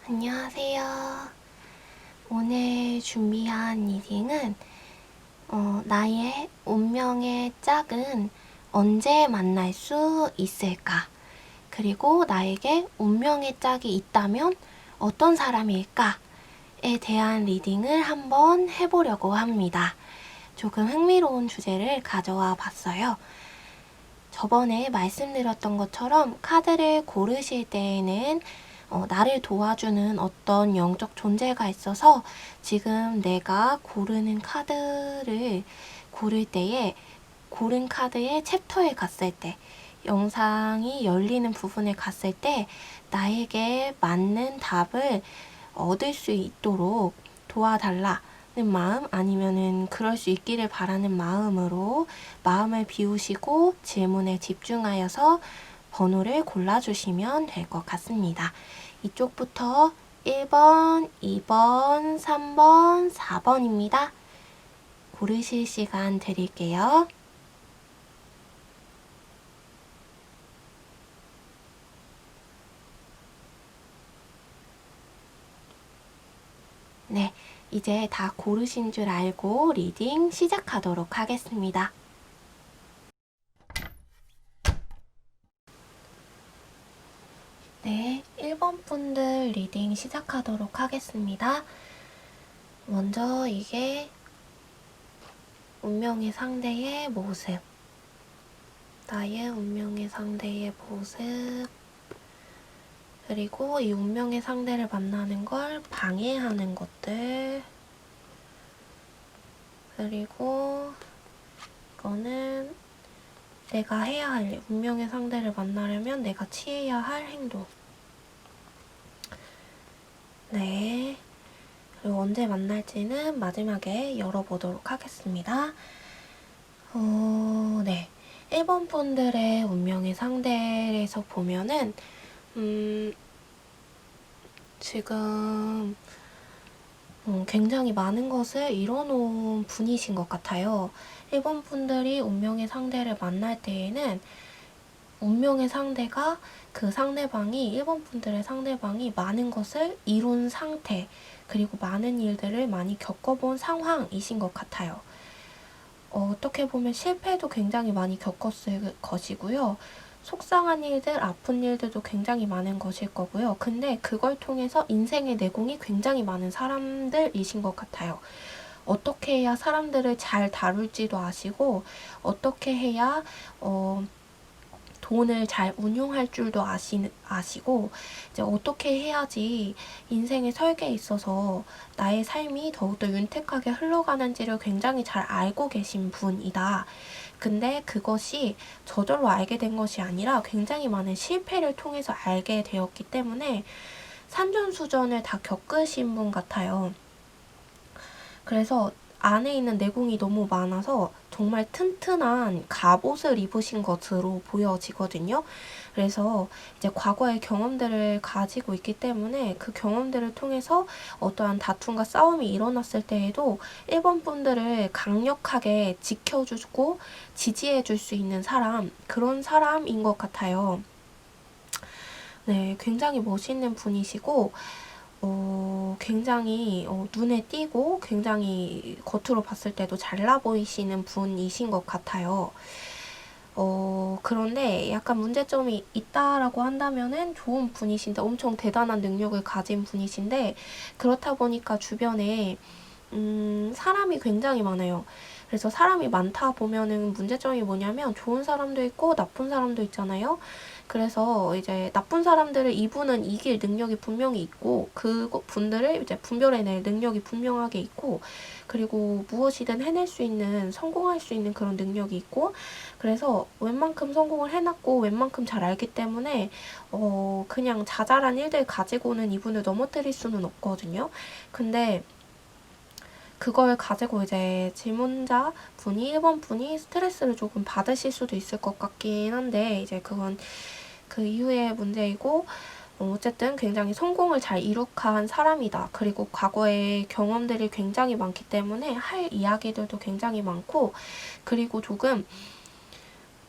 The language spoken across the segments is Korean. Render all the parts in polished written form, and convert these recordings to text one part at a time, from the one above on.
안녕하세요. 오늘 준비한 리딩은 나의 운명의 짝은 언제 만날 수 있을까? 그리고 나에게 운명의 짝이 있다면 어떤 사람일까?에 대한 리딩을 한번 해보려고 합니다. 조금 흥미로운 주제를 가져와 봤어요. 저번에 말씀드렸던 것처럼 카드를 고르실 때에는 나를 도와주는 어떤 영적 존재가 있어서 지금 내가 고르는 카드를 고를 때에 고른 카드의 챕터에 갔을 때 영상이 열리는 부분에 갔을 때 나에게 맞는 답을 얻을 수 있도록 도와달라는 마음 아니면은 그럴 수 있기를 바라는 마음으로 마음을 비우시고 질문에 집중하여서 번호를 골라주시면 될 것 같습니다. 이쪽부터 1번, 2번, 3번, 4번입니다. 고르실 시간 드릴게요. 네, 이제 다 고르신 줄 알고 리딩 시작하도록 하겠습니다. 네, 1번 분들 리딩 시작하도록 하겠습니다. 먼저 이게 운명의 상대의 모습, 나의 운명의 상대의 모습, 그리고 이 운명의 상대를 만나는 걸 방해하는 것들, 그리고 이거는 내가 해야 할 일, 운명의 상대를 만나려면 내가 취해야 할 행동. 네. 그리고 언제 만날지는 마지막에 열어보도록 하겠습니다. 네. 1번 분들의 운명의 상대에서 보면은, 지금, 굉장히 많은 것을 이뤄놓은 분이신 것 같아요. 1번 분들이 운명의 상대를 만날 때에는 운명의 상대가 그 상대방이 1번 분들의 상대방이 많은 것을 이룬 상태 그리고 많은 일들을 많이 겪어본 상황이신 것 같아요. 어떻게 보면 실패도 굉장히 많이 겪었을 것이고요. 속상한 일들, 아픈 일들도 굉장히 많은 것일 거고요. 근데 그걸 통해서 인생의 내공이 굉장히 많은 사람들이신 것 같아요. 어떻게 해야 사람들을 잘 다룰지도 아시고 어떻게 해야 돈을 잘 운용할 줄도 아시고 이제 어떻게 해야지 인생의 설계에 있어서 나의 삶이 더욱더 윤택하게 흘러가는지를 굉장히 잘 알고 계신 분이다. 근데 그것이 저절로 알게 된 것이 아니라 굉장히 많은 실패를 통해서 알게 되었기 때문에 산전수전을 다 겪으신 분 같아요. 그래서 안에 있는 내공이 너무 많아서 정말 튼튼한 갑옷을 입으신 것으로 보여지거든요. 그래서 이제 과거의 경험들을 가지고 있기 때문에 그 경험들을 통해서 어떠한 다툼과 싸움이 일어났을 때에도 1번 분들을 강력하게 지켜주고 지지해줄 수 있는 사람, 그런 사람인 것 같아요. 네, 굉장히 멋있는 분이시고 굉장히 눈에 띄고 굉장히 겉으로 봤을 때도 잘나 보이시는 분이신 것 같아요. 그런데 약간 문제점이 있다라고 한다면은 좋은 분이신데 엄청 대단한 능력을 가진 분이신데 그렇다 보니까 주변에 사람이 굉장히 많아요. 그래서 사람이 많다 보면은 문제점이 뭐냐면 좋은 사람도 있고 나쁜 사람도 있잖아요. 그래서 이제 나쁜 사람들을 이분은 이길 능력이 분명히 있고 그 분들을 이제 분별해낼 능력이 분명하게 있고 그리고 무엇이든 해낼 수 있는 성공할 수 있는 그런 능력이 있고 그래서 웬만큼 성공을 해놨고 웬만큼 잘 알기 때문에 그냥 자잘한 일들 가지고는 이분을 넘어뜨릴 수는 없거든요. 근데 그걸 가지고 이제 질문자 분이 1번 분이 스트레스를 조금 받으실 수도 있을 것 같긴 한데 이제 그건 그 이후의 문제이고 어쨌든 굉장히 성공을 잘 이룩한 사람이다. 그리고 과거의 경험들이 굉장히 많기 때문에 할 이야기들도 굉장히 많고 그리고 조금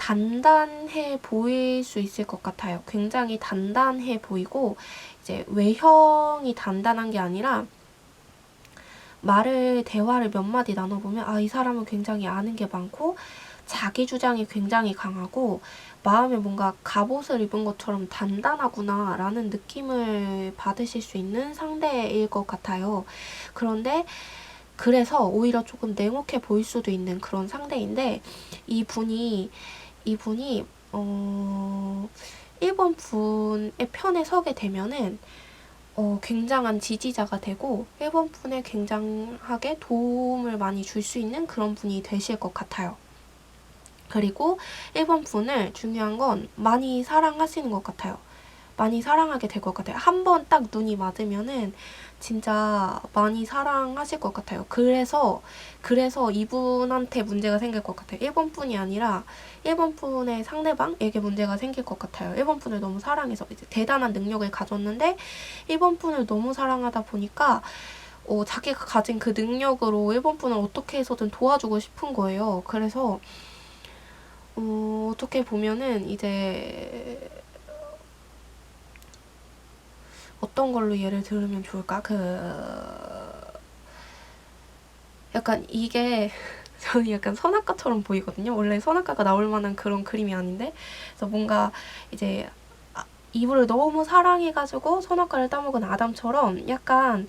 단단해 보일 수 있을 것 같아요. 굉장히 단단해 보이고 이제 외형이 단단한 게 아니라 대화를 몇 마디 나눠보면 이 사람은 굉장히 아는 게 많고 자기 주장이 굉장히 강하고 마음에 뭔가 갑옷을 입은 것처럼 단단하구나 라는 느낌을 받으실 수 있는 상대일 것 같아요. 그런데 그래서 오히려 조금 냉혹해 보일 수도 있는 그런 상대인데 이분이 1번 분의 편에 서게 되면은 굉장한 지지자가 되고 1번 분에 굉장하게 도움을 많이 줄 수 있는 그런 분이 되실 것 같아요. 그리고 1번 분을 중요한 건 많이 사랑하시는 것 같아요. 많이 사랑하게 될 것 같아요. 한 번 딱 눈이 맞으면은 진짜 많이 사랑하실 것 같아요. 그래서 이분한테 문제가 생길 것 같아요. 1번 분이 아니라 1번 분의 상대방에게 문제가 생길 것 같아요. 1번 분을 너무 사랑해서 이제 대단한 능력을 가졌는데 1번 분을 너무 사랑하다 보니까 자기가 가진 그 능력으로 1번 분을 어떻게 해서든 도와주고 싶은 거예요. 그래서 어떻게 보면은 이제 어떤 걸로 예를 들으면 좋을까? 약간 이게 저는 약간 선악과처럼 보이거든요. 원래 선악과가 나올 만한 그런 그림이 아닌데, 그래서 뭔가 이제 이브를 너무 사랑해가지고 선악과를 따먹은 아담처럼 약간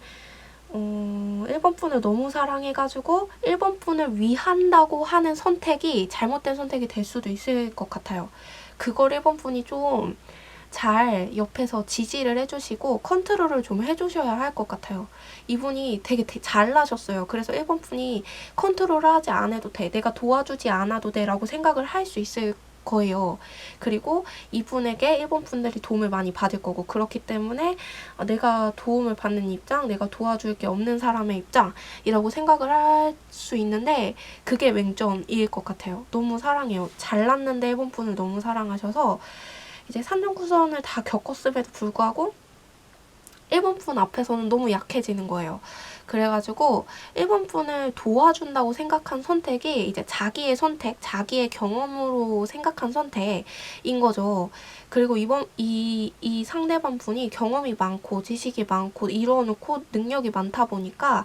1번 분을 너무 사랑해가지고 1번 분을 위한다고 하는 선택이 잘못된 선택이 될 수도 있을 것 같아요. 그걸 1번 분이 좀 잘 옆에서 지지를 해주시고 컨트롤을 좀 해주셔야 할 것 같아요. 이분이 되게 잘나셨어요. 그래서 1번 분이 컨트롤을 하지 않아도 돼. 내가 도와주지 않아도 돼. 라고 생각을 할 수 있을 거예요. 그리고 이분에게 1번 분들이 도움을 많이 받을 거고 그렇기 때문에 내가 도움을 받는 입장, 내가 도와줄 게 없는 사람의 입장이라고 생각을 할 수 있는데 그게 맹점일 것 같아요. 너무 사랑해요. 잘났는데 1번 분을 너무 사랑하셔서 이제 산전구선을 다 겪었음에도 불구하고 1번 분 앞에서는 너무 약해지는 거예요. 그래가지고 1번 분을 도와준다고 생각한 선택이 이제 자기의 선택, 자기의 경험으로 생각한 선택인 거죠. 그리고 이 상대방 분이 경험이 많고 지식이 많고 이뤄놓고 능력이 많다 보니까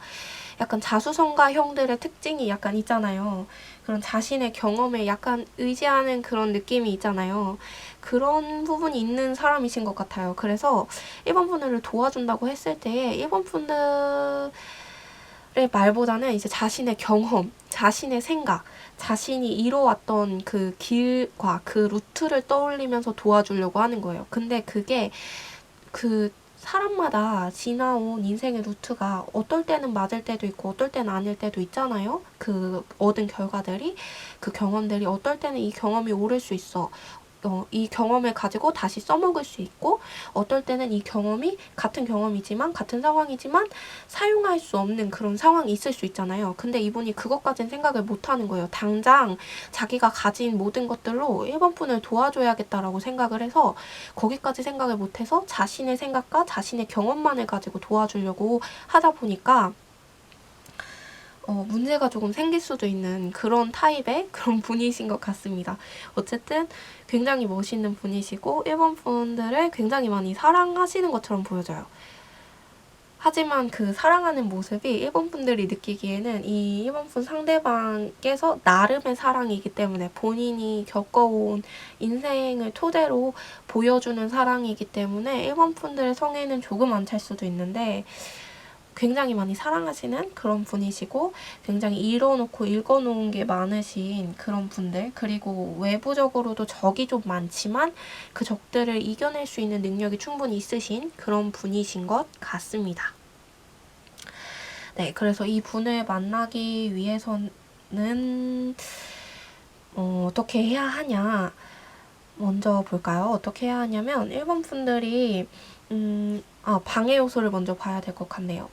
약간 자수성가형들의 특징이 약간 있잖아요. 그런 자신의 경험에 약간 의지하는 그런 느낌이 있잖아요. 그런 부분이 있는 사람이신 것 같아요. 그래서 1번 분들을 도와준다고 했을 때 1번 분들의 말보다는 이제 자신의 경험, 자신의 생각, 자신이 이뤄왔던 그 길과 그 루트를 떠올리면서 도와주려고 하는 거예요. 근데 그게 그 사람마다 지나온 인생의 루트가 어떨 때는 맞을 때도 있고 어떨 때는 아닐 때도 있잖아요. 그 얻은 결과들이, 그 경험들이 어떨 때는 이 경험이 옳을 수 있어. 이 경험을 가지고 다시 써먹을 수 있고 어떨 때는 이 경험이 같은 경험이지만 같은 상황이지만 사용할 수 없는 그런 상황이 있을 수 있잖아요. 근데 이분이 그것까진 생각을 못하는 거예요. 당장 자기가 가진 모든 것들로 1번 분을 도와줘야겠다라고 생각을 해서 거기까지 생각을 못해서 자신의 생각과 자신의 경험만을 가지고 도와주려고 하다 보니까 문제가 조금 생길 수도 있는 그런 타입의 그런 분이신 것 같습니다. 어쨌든 굉장히 멋있는 분이시고 1번 분들을 굉장히 많이 사랑하시는 것처럼 보여져요. 하지만 그 사랑하는 모습이 1번 분들이 느끼기에는 이 1번 분 상대방께서 나름의 사랑이기 때문에 본인이 겪어온 인생을 토대로 보여주는 사랑이기 때문에 1번 분들의 성에는 조금 안 찰 수도 있는데 굉장히 많이 사랑하시는 그런 분이시고 굉장히 이뤄놓고 읽어놓은 게 많으신 그런 분들, 그리고 외부적으로도 적이 좀 많지만 그 적들을 이겨낼 수 있는 능력이 충분히 있으신 그런 분이신 것 같습니다. 네, 그래서 이 분을 만나기 위해서는 어떻게 해야 하냐 먼저 볼까요? 어떻게 해야 하냐면 1번 분들이 방해 요소를 먼저 봐야 될 것 같네요.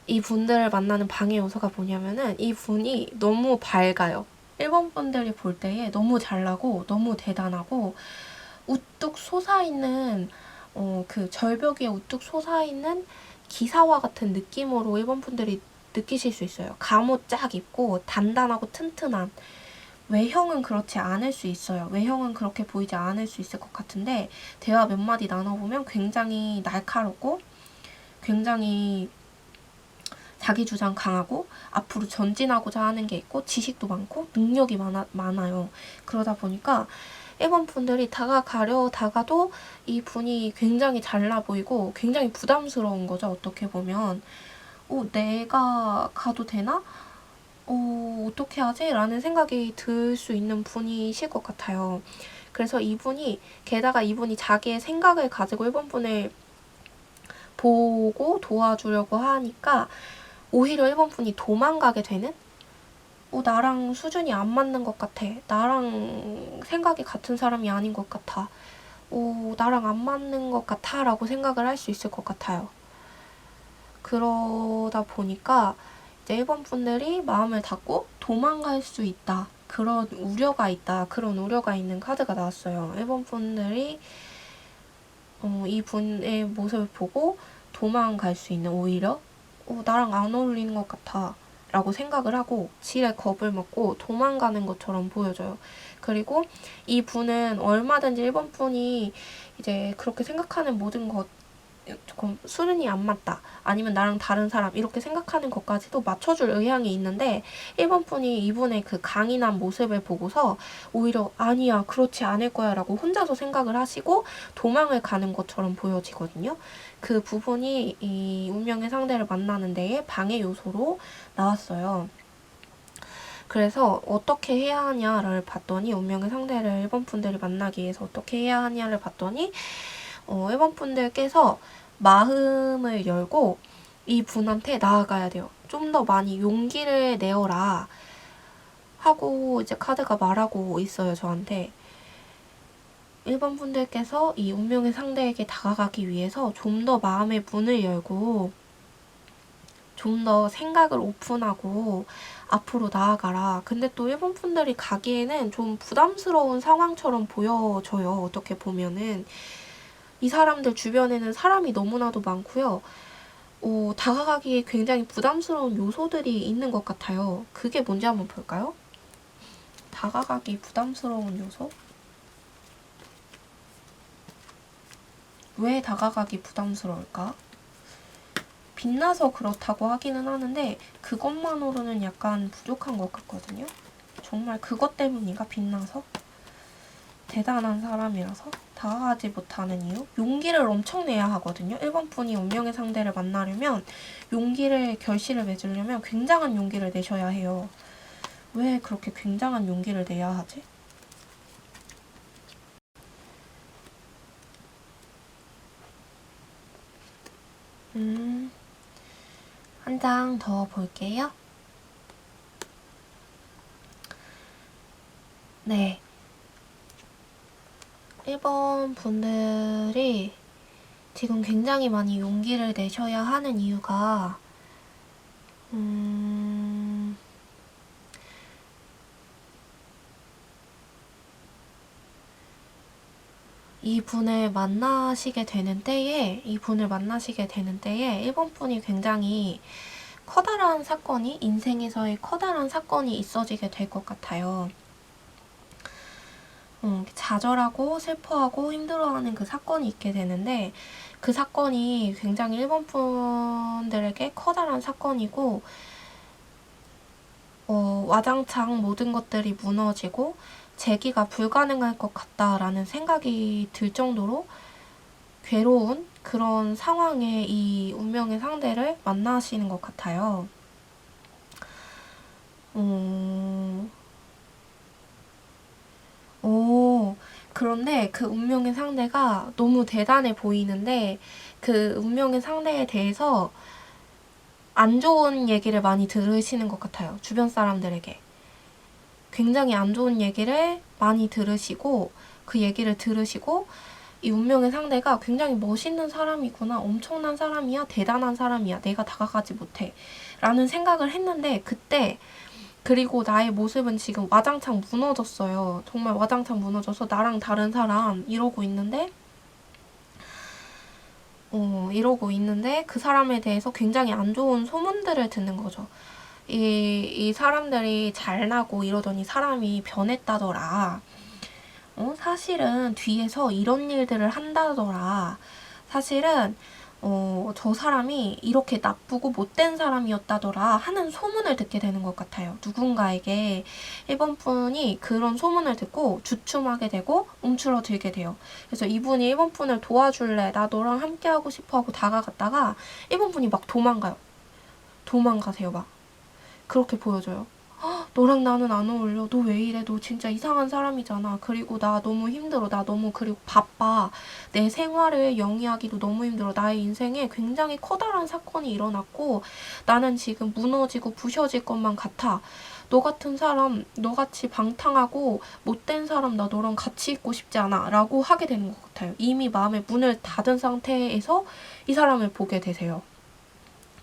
이 분들을 만나는 방해 요소가 뭐냐면은 이 분이 너무 밝아요. 1번 분들이 볼 때에 너무 잘나고 너무 대단하고 우뚝 솟아있는 그 절벽 위에 우뚝 솟아있는 기사와 같은 느낌으로 1번 분들이 느끼실 수 있어요. 갑옷 쫙 입고 단단하고 튼튼한 외형은 그렇지 않을 수 있어요. 외형은 그렇게 보이지 않을 수 있을 것 같은데 대화 몇 마디 나눠보면 굉장히 날카롭고 굉장히 자기 주장 강하고 앞으로 전진하고자 하는 게 있고 지식도 많고 능력이 많아요. 그러다 보니까 일본 분들이 다가가려다가도 이 분이 굉장히 잘나 보이고 굉장히 부담스러운 거죠. 어떻게 보면 내가 가도 되나? 어떻게 하지? 라는 생각이 들 수 있는 분이실 것 같아요. 그래서 게다가 이분이 자기의 생각을 가지고 일본 분을 보고 도와주려고 하니까 오히려 일본 분이 도망가게 되는? 나랑 수준이 안 맞는 것 같아. 나랑 생각이 같은 사람이 아닌 것 같아. 나랑 안 맞는 것 같아. 라고 생각을 할 수 있을 것 같아요. 그러다 보니까 이제 일본 분들이 마음을 닫고 도망갈 수 있다. 그런 우려가 있는 카드가 나왔어요. 일본 분들이 이 분의 모습을 보고 도망갈 수 있는 오히려 나랑 안 어울리는 것 같아 라고 생각을 하고 지레 겁을 먹고 도망가는 것처럼 보여져요. 그리고 이 분은 얼마든지 일본 분이 이제 그렇게 생각하는 모든 것 조금 수준이 안 맞다. 아니면 나랑 다른 사람 이렇게 생각하는 것까지도 맞춰줄 의향이 있는데 일본 분이 이분의 그 강인한 모습을 보고서 오히려 아니야 그렇지 않을 거야 라고 혼자서 생각을 하시고 도망을 가는 것처럼 보여지거든요. 그 부분이 이 운명의 상대를 만나는 데에 방해 요소로 나왔어요. 그래서 어떻게 해야 하냐를 봤더니 운명의 상대를 일본 분들이 만나기 위해서 어떻게 해야 하냐를 봤더니 일본 분들께서 마음을 열고 이 분한테 나아가야 돼요. 좀 더 많이 용기를 내어라 하고 이제 카드가 말하고 있어요, 저한테. 일본 분들께서 이 운명의 상대에게 다가가기 위해서 좀 더 마음의 문을 열고 좀 더 생각을 오픈하고 앞으로 나아가라. 근데 또 일본 분들이 가기에는 좀 부담스러운 상황처럼 보여져요. 어떻게 보면은. 이 사람들 주변에는 사람이 너무나도 많고요. 다가가기에 굉장히 부담스러운 요소들이 있는 것 같아요. 그게 뭔지 한번 볼까요? 다가가기 부담스러운 요소? 왜 다가가기 부담스러울까? 빛나서 그렇다고 하기는 하는데 그것만으로는 약간 부족한 것 같거든요. 정말 그것 때문인가? 빛나서? 대단한 사람이라서 다가가지 못하는 이유? 용기를 엄청 내야 하거든요. 1번 분이 운명의 상대를 만나려면 결실을 맺으려면 굉장한 용기를 내셔야 해요. 왜 그렇게 굉장한 용기를 내야 하지? 한 장 더 볼게요. 네. 1번 분들이 지금 굉장히 많이 용기를 내셔야 하는 이유가 이 분을 만나시게 되는 때에 1번 분이 굉장히 인생에서의 커다란 사건이 있어지게 될 것 같아요. 좌절하고 슬퍼하고 힘들어하는 그 사건이 있게 되는데 그 사건이 굉장히 일본 분들에게 커다란 사건이고 와장창 모든 것들이 무너지고 재기가 불가능할 것 같다라는 생각이 들 정도로 괴로운 그런 상황에 이 운명의 상대를 만나시는 것 같아요. 그런데 그 운명의 상대가 너무 대단해 보이는데 그 운명의 상대에 대해서 안 좋은 얘기를 많이 들으시는 것 같아요. 주변 사람들에게. 굉장히 안 좋은 얘기를 많이 들으시고 그 얘기를 들으시고 이 운명의 상대가 굉장히 멋있는 사람이구나. 엄청난 사람이야. 대단한 사람이야. 내가 다가가지 못해. 라는 생각을 했는데 그리고 나의 모습은 지금 와장창 무너졌어요. 정말 와장창 무너져서 나랑 다른 사람 이러고 있는데 그 사람에 대해서 굉장히 안 좋은 소문들을 듣는 거죠. 이 사람들이 잘나고 이러더니 사람이 변했다더라. 사실은 뒤에서 이런 일들을 한다더라. 사실은 저 사람이 이렇게 나쁘고 못된 사람이었다더라 하는 소문을 듣게 되는 것 같아요. 누군가에게 1번 분이 그런 소문을 듣고 주춤하게 되고 움츠러들게 돼요. 그래서 이분이 1번 분을 도와줄래? 나 너랑 함께 하고 싶어 하고 다가갔다가 1번 분이 막 도망가요. 도망가세요, 막. 그렇게 보여줘요. 너랑 나는 안 어울려. 너 왜 이래? 너 진짜 이상한 사람이잖아. 그리고 나 너무 힘들어. 나 너무 그리고 바빠. 내 생활을 영위하기도 너무 힘들어. 나의 인생에 굉장히 커다란 사건이 일어났고 나는 지금 무너지고 부셔질 것만 같아. 너 같은 사람, 너같이 방탕하고 못된 사람 나 너랑 같이 있고 싶지 않아. 라고 하게 되는 것 같아요. 이미 마음의 문을 닫은 상태에서 이 사람을 보게 되세요.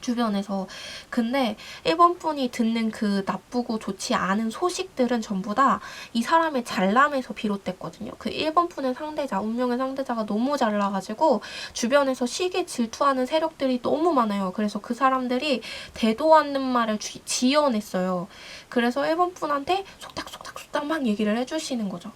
주변에서. 근데 1번 분이 듣는 그 나쁘고 좋지 않은 소식들은 전부 다 이 사람의 잘남에서 비롯됐거든요. 그 1번 분의 상대자, 운명의 상대자가 너무 잘나가지고 주변에서 시기 질투하는 세력들이 너무 많아요. 그래서 그 사람들이 대도 않는 말을 지어냈어요. 그래서 1번 분한테 속닥속닥속닥 막 얘기를 해주시는 거죠.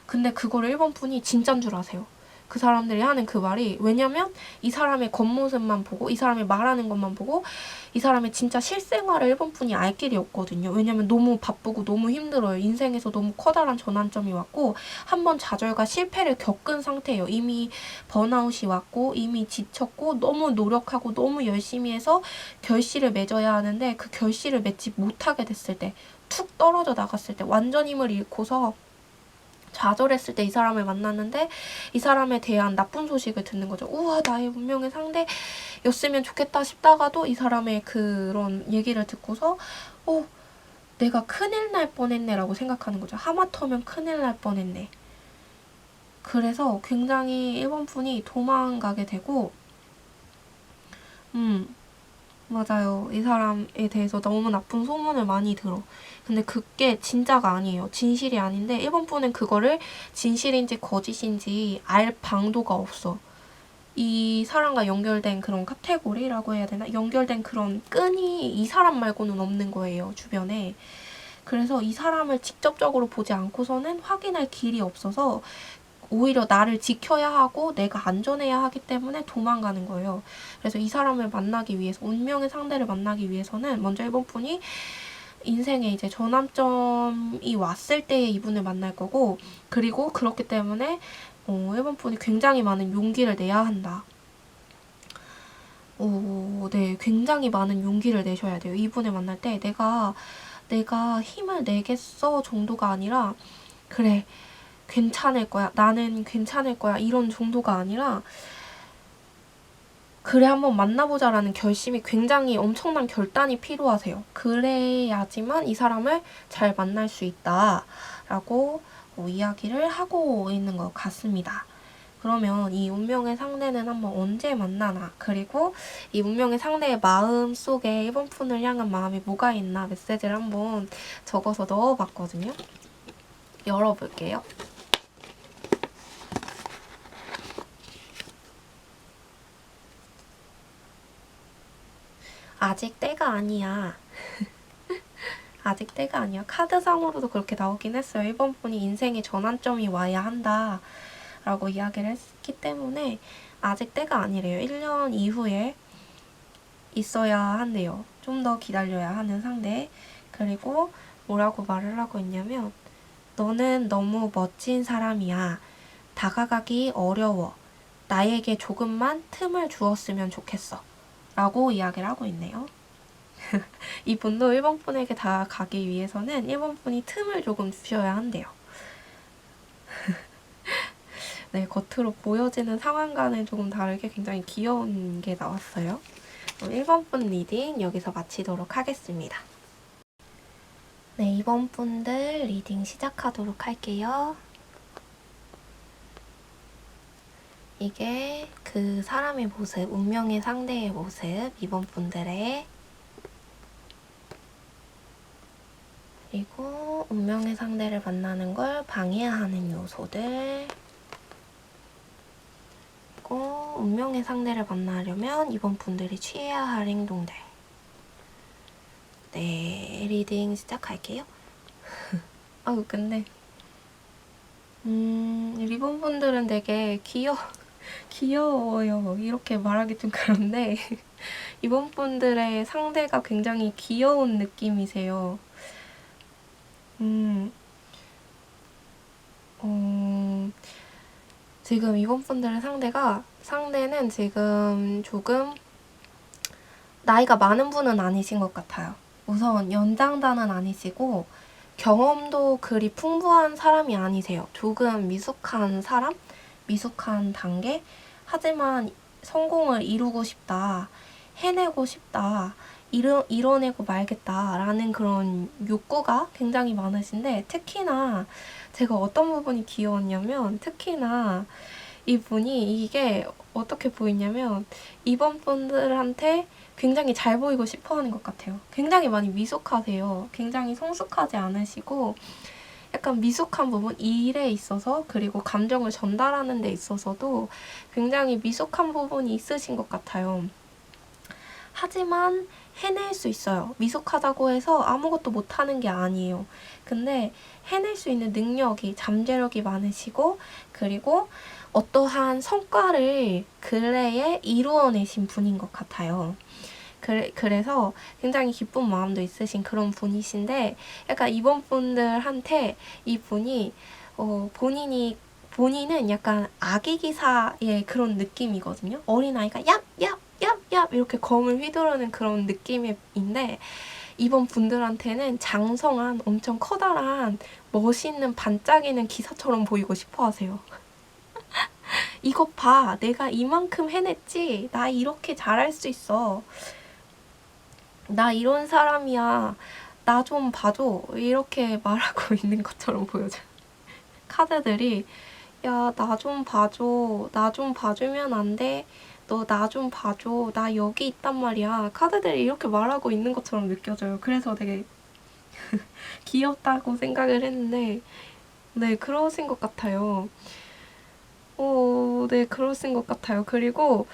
근데 그거를 1번 분이 진짠 줄 아세요. 그 사람들이 하는 그 말이, 왜냐면 이 사람의 겉모습만 보고 이 사람이 말하는 것만 보고 이 사람의 진짜 실생활을 1번 분이 알 길이 없거든요. 왜냐면 너무 바쁘고 너무 힘들어요. 인생에서 너무 커다란 전환점이 왔고 한 번 좌절과 실패를 겪은 상태예요. 이미 번아웃이 왔고 이미 지쳤고 너무 노력하고 너무 열심히 해서 결실을 맺어야 하는데 그 결실을 맺지 못하게 됐을 때, 툭 떨어져 나갔을 때, 완전 힘을 잃고서 좌절했을 때 이 사람을 만났는데 이 사람에 대한 나쁜 소식을 듣는 거죠. 우와, 나의 운명의 상대였으면 좋겠다 싶다가도 이 사람의 그런 얘기를 듣고서 내가 큰일 날 뻔했네 라고 생각하는 거죠. 하마터면 큰일 날 뻔했네. 그래서 굉장히 1번 분이 도망가게 되고 맞아요. 이 사람에 대해서 너무 나쁜 소문을 많이 들어. 근데 그게 진짜가 아니에요. 진실이 아닌데 1번 분은 그거를 진실인지 거짓인지 알 방도가 없어. 이 사람과 연결된 그런 카테고리라고 해야 되나? 연결된 그런 끈이 이 사람 말고는 없는 거예요, 주변에. 그래서 이 사람을 직접적으로 보지 않고서는 확인할 길이 없어서 오히려 나를 지켜야 하고 내가 안전해야 하기 때문에 도망가는 거예요. 그래서 이 사람을 만나기 위해서, 운명의 상대를 만나기 위해서는 먼저 1번 분이 인생에 이제 전환점이 왔을 때에 이분을 만날 거고, 그리고 그렇기 때문에 1번 분이 굉장히 많은 용기를 내야 한다. 네, 굉장히 많은 용기를 내셔야 돼요. 이분을 만날 때 내가 힘을 내겠어 정도가 아니라, 그래, 괜찮을 거야. 나는 괜찮을 거야. 이런 정도가 아니라, 그래, 한번 만나보자라는 결심이 굉장히 엄청난 결단이 필요하세요. 그래야지만 이 사람을 잘 만날 수 있다라고 이야기를 하고 있는 것 같습니다. 그러면 이 운명의 상대는 한번 언제 만나나, 그리고 이 운명의 상대의 마음 속에 1번 푼을 향한 마음이 뭐가 있나 메시지를 한번 적어서 넣어봤거든요. 열어볼게요. 아직 때가 아니야. 아직 때가 아니야. 카드상으로도 그렇게 나오긴 했어요. 1번 분이 인생의 전환점이 와야 한다 라고 이야기를 했기 때문에 아직 때가 아니래요. 1년 이후에 있어야 한대요. 좀 더 기다려야 하는 상대. 그리고 뭐라고 말을 하고 있냐면, 너는 너무 멋진 사람이야. 다가가기 어려워. 나에게 조금만 틈을 주었으면 좋겠어. 라고 이야기를 하고 있네요. 이분도 1번 분에게 다가가기 위해서는 1번 분이 틈을 조금 주셔야 한대요. 네, 겉으로 보여지는 상황과는 조금 다르게 굉장히 귀여운 게 나왔어요. 1번 분 리딩 여기서 마치도록 하겠습니다. 네, 2번 분들 리딩 시작하도록 할게요. 이게 그 사람의 모습, 운명의 상대의 모습, 2번 분들의, 그리고 운명의 상대를 만나는 걸 방해하는 요소들, 그리고 운명의 상대를 만나려면 2번 분들이 취해야 할 행동들, 네, 리딩 시작할게요. 근데 리본분들은 되게 귀여워요. 이렇게 말하기 좀 그런데 이번 분들의 상대가 굉장히 귀여운 느낌이세요. 음, 지금 이번 분들의 상대는 지금 조금 나이가 많은 분은 아니신 것 같아요. 우선 연장자는 아니시고 경험도 그리 풍부한 사람이 아니세요. 조금 미숙한 사람? 미숙한 단계? 하지만 성공을 이루고 싶다. 해내고 싶다. 이뤄내고 말겠다라는 그런 욕구가 굉장히 많으신데, 특히나 제가 어떤 부분이 귀여웠냐면, 특히나 이분이 이게 어떻게 보이냐면 이번 분들한테 굉장히 잘 보이고 싶어 하는 것 같아요. 굉장히 많이 미숙하세요. 굉장히 성숙하지 않으시고 약간 미숙한 부분, 일에 있어서 그리고 감정을 전달하는 데 있어서도 굉장히 미숙한 부분이 있으신 것 같아요. 하지만 해낼 수 있어요. 미숙하다고 해서 아무것도 못하는 게 아니에요. 근데 해낼 수 있는 능력이, 잠재력이 많으시고 그리고 어떠한 성과를 근래에 이루어내신 분인 것 같아요. 그래서 굉장히 기쁜 마음도 있으신 그런 분이신데, 약간 이번 분들한테 이분이 본인은 약간 아기 기사의 그런 느낌이거든요. 어린아이가 얍! 얍! 얍! 얍! 이렇게 검을 휘두르는 그런 느낌인데, 이번 분들한테는 장성한 엄청 커다란 멋있는 반짝이는 기사처럼 보이고 싶어 하세요. 이것 봐. 내가 이만큼 해냈지. 나 이렇게 잘할 수 있어. 나 이런 사람이야. 나 좀 봐줘. 이렇게 말하고 있는 것처럼 보여져요. 카드들이 야, 나 좀 봐줘. 나 좀 봐주면 안 돼? 너 나 좀 봐줘. 나 여기 있단 말이야. 카드들이 이렇게 말하고 있는 것처럼 느껴져요. 그래서 되게 귀엽다고 생각을 했는데, 네, 그러신 것 같아요. 네, 그러신 것 같아요. 그리고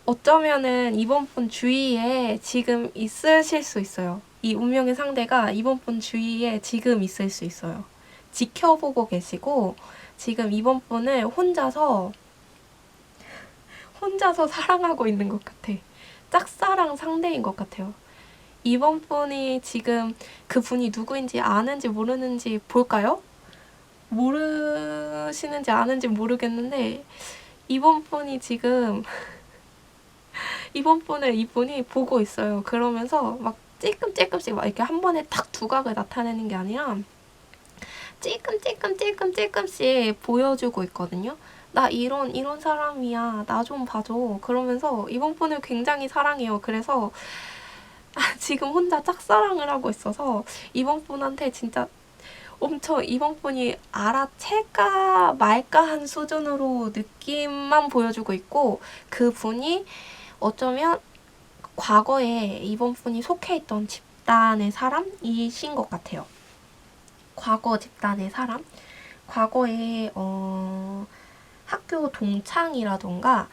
어쩌면은 이번 분 주위에 지금 있으실 수 있어요. 이 운명의 상대가 이번 분 주위에 지금 있을 수 있어요. 지켜보고 계시고, 지금 이번 분을 혼자서 사랑하고 있는 것 같아. 짝사랑 상대인 것 같아요. 이번 분이 지금 그 분이 누구인지 아는지 모르는지 볼까요? 모르시는지 아는지 모르겠는데, 이번 분이 지금 이분이 보고 있어요. 그러면서 막 찔끔찔끔씩 막 이렇게 한 번에 탁 두각을 나타내는 게 아니라 찔끔찔끔씩 보여주고 있거든요. 나 이런 사람이야. 나 좀 봐줘. 그러면서 이번 분을 굉장히 사랑해요. 그래서 지금 혼자 짝사랑을 하고 있어서 이번 분한테 진짜 엄청 이번 분이 알아챌까 말까 한 수준으로 느낌만 보여주고 있고, 그 분이 어쩌면 과거에 이번 분이 속해 있던 집단의 사람이신 것 같아요. 과거 집단의 사람? 과거에 학교 동창이라던가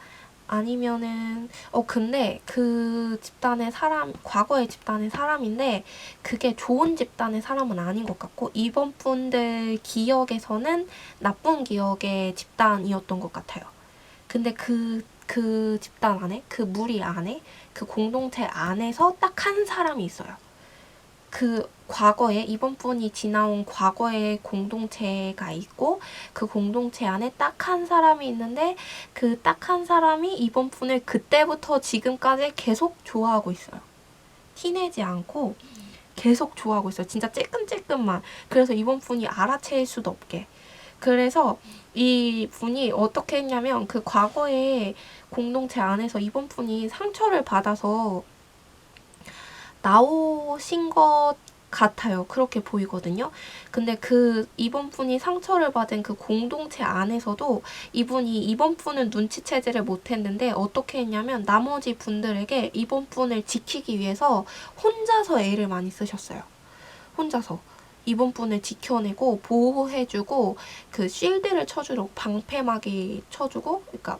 아니면은 근데 그 집단의 사람, 과거의 집단의 사람인데 그게 좋은 집단의 사람은 아닌 것 같고, 이번 분들 기억에서는 나쁜 기억의 집단이었던 것 같아요. 근데 그 집단 안에, 그 무리 안에, 그 공동체 안에서 딱 한 사람이 있어요. 그 과거에 이번 분이 지나온 과거의 공동체가 있고, 그 공동체 안에 딱 한 사람이 있는데 그 딱 한 사람이 이번 분을 그때부터 지금까지 계속 좋아하고 있어요. 티내지 않고 계속 좋아하고 있어요. 진짜 찔끔찔끔만. 그래서 이번 분이 알아챌 수도 없게. 그래서 이 분이 어떻게 했냐면 그 과거의 공동체 안에서 이번 분이 상처를 받아서 나오신 것 같아요. 그렇게 보이거든요. 근데 이번 분이 상처를 받은 그 공동체 안에서도 이분이 이번 분은 눈치채지를 못했는데 어떻게 했냐면 나머지 분들에게 이번 분을 지키기 위해서 혼자서 애를 많이 쓰셨어요. 혼자서. 이번 분을 지켜내고 보호해주고 그 쉴드를 쳐주고 방패막이 쳐주고, 그러니까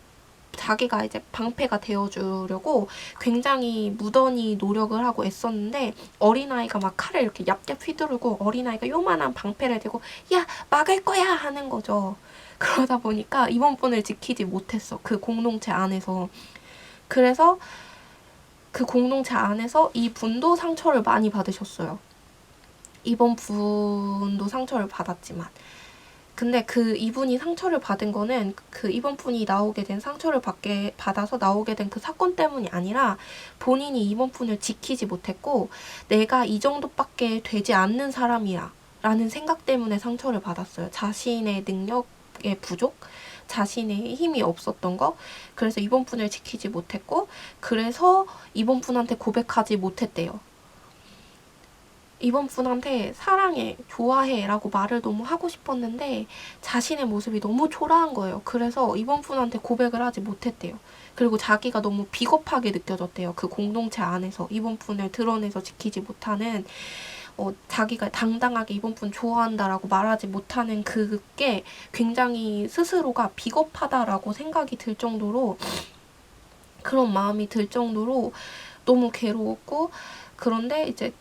자기가 이제 방패가 되어주려고 굉장히 무던히 노력을 하고 애썼는데 어린아이가 막 칼을 이렇게 얍얍 휘두르고 어린아이가 요만한 방패를 들고 야 막을 거야 하는 거죠. 그러다 보니까 이번 분을 지키지 못했어. 그 공동체 안에서. 그래서 그 공동체 안에서 이 분도 상처를 많이 받으셨어요. 이번 분도 상처를 받았지만. 근데 이분이 상처를 받은 거는 이번 분이 나오게 된 상처를 받아서 나오게 된 그 사건 때문이 아니라 본인이 이번 분을 지키지 못했고 내가 이 정도밖에 되지 않는 사람이야 라는 생각 때문에 상처를 받았어요. 자신의 능력의 부족? 자신의 힘이 없었던 거? 그래서 이번 분을 지키지 못했고 그래서 이번 분한테 고백하지 못했대요. 이번 분한테 사랑해, 좋아해 라고 말을 너무 하고 싶었는데 자신의 모습이 너무 초라한 거예요. 그래서 이번 분한테 고백을 하지 못했대요. 그리고 자기가 너무 비겁하게 느껴졌대요. 그 공동체 안에서 이번 분을 드러내서 지키지 못하는 자기가 당당하게 이번 분 좋아한다라고 말하지 못하는 그게 굉장히 스스로가 비겁하다라고 생각이 들 정도로 그런 마음이 들 정도로 너무 괴로웠고 그런데 이제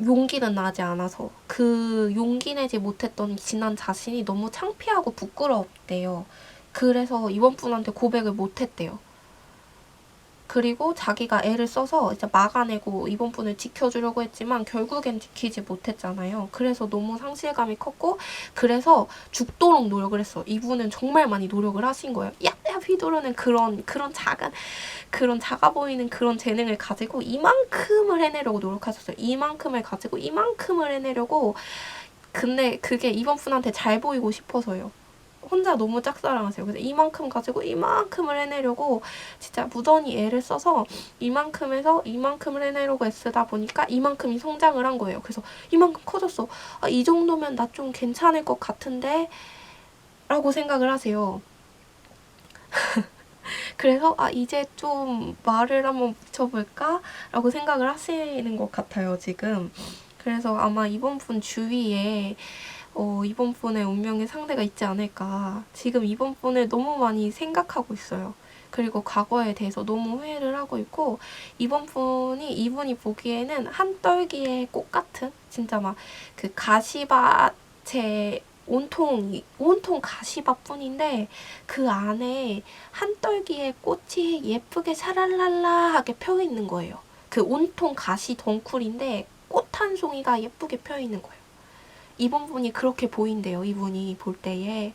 용기는 나지 않아서 그 용기 내지 못했던 지난 자신이 너무 창피하고 부끄럽대요. 그래서 이번 분한테 고백을 못했대요. 그리고 자기가 애를 써서 이제 막아내고 이번 분을 지켜주려고 했지만 결국엔 지키지 못했잖아요. 그래서 너무 상실감이 컸고 그래서 죽도록 노력을 했어. 이분은 정말 많이 노력을 하신 거예요. 얍얍 휘두르는 그런 작아 보이는 그런 재능을 가지고 이만큼을 해내려고 노력하셨어요. 이만큼을 가지고 이만큼을 해내려고. 근데 그게 이번 분한테 잘 보이고 싶어서요. 혼자 너무 짝사랑하세요. 그래서 이만큼 가지고 이만큼을 해내려고 진짜 무던히 애를 써서 이만큼 해서 이만큼을 해내려고 애쓰다 보니까 이만큼이 성장을 한 거예요. 그래서 이만큼 커졌어. 이 정도면 나 좀 괜찮을 것 같은데 라고 생각을 하세요. 그래서 이제 좀 말을 한번 붙여볼까? 라고 생각을 하시는 것 같아요, 지금. 그래서 아마 이번 분 주위에 이번 분의 운명의 상대가 있지 않을까. 지금 이번 분을 너무 많이 생각하고 있어요. 그리고 과거에 대해서 너무 후회를 하고 있고 이분이 보기에는 한 떨기의 꽃 같은 진짜 막 그 가시밭에 온통 가시밭뿐인데 그 안에 한 떨기의 꽃이 예쁘게 샤랄랄라하게 펴 있는 거예요. 그 온통 가시 덩쿨인데 꽃 한 송이가 예쁘게 펴 있는 거예요. 이번 분이 그렇게 보인대요. 이분이 볼 때에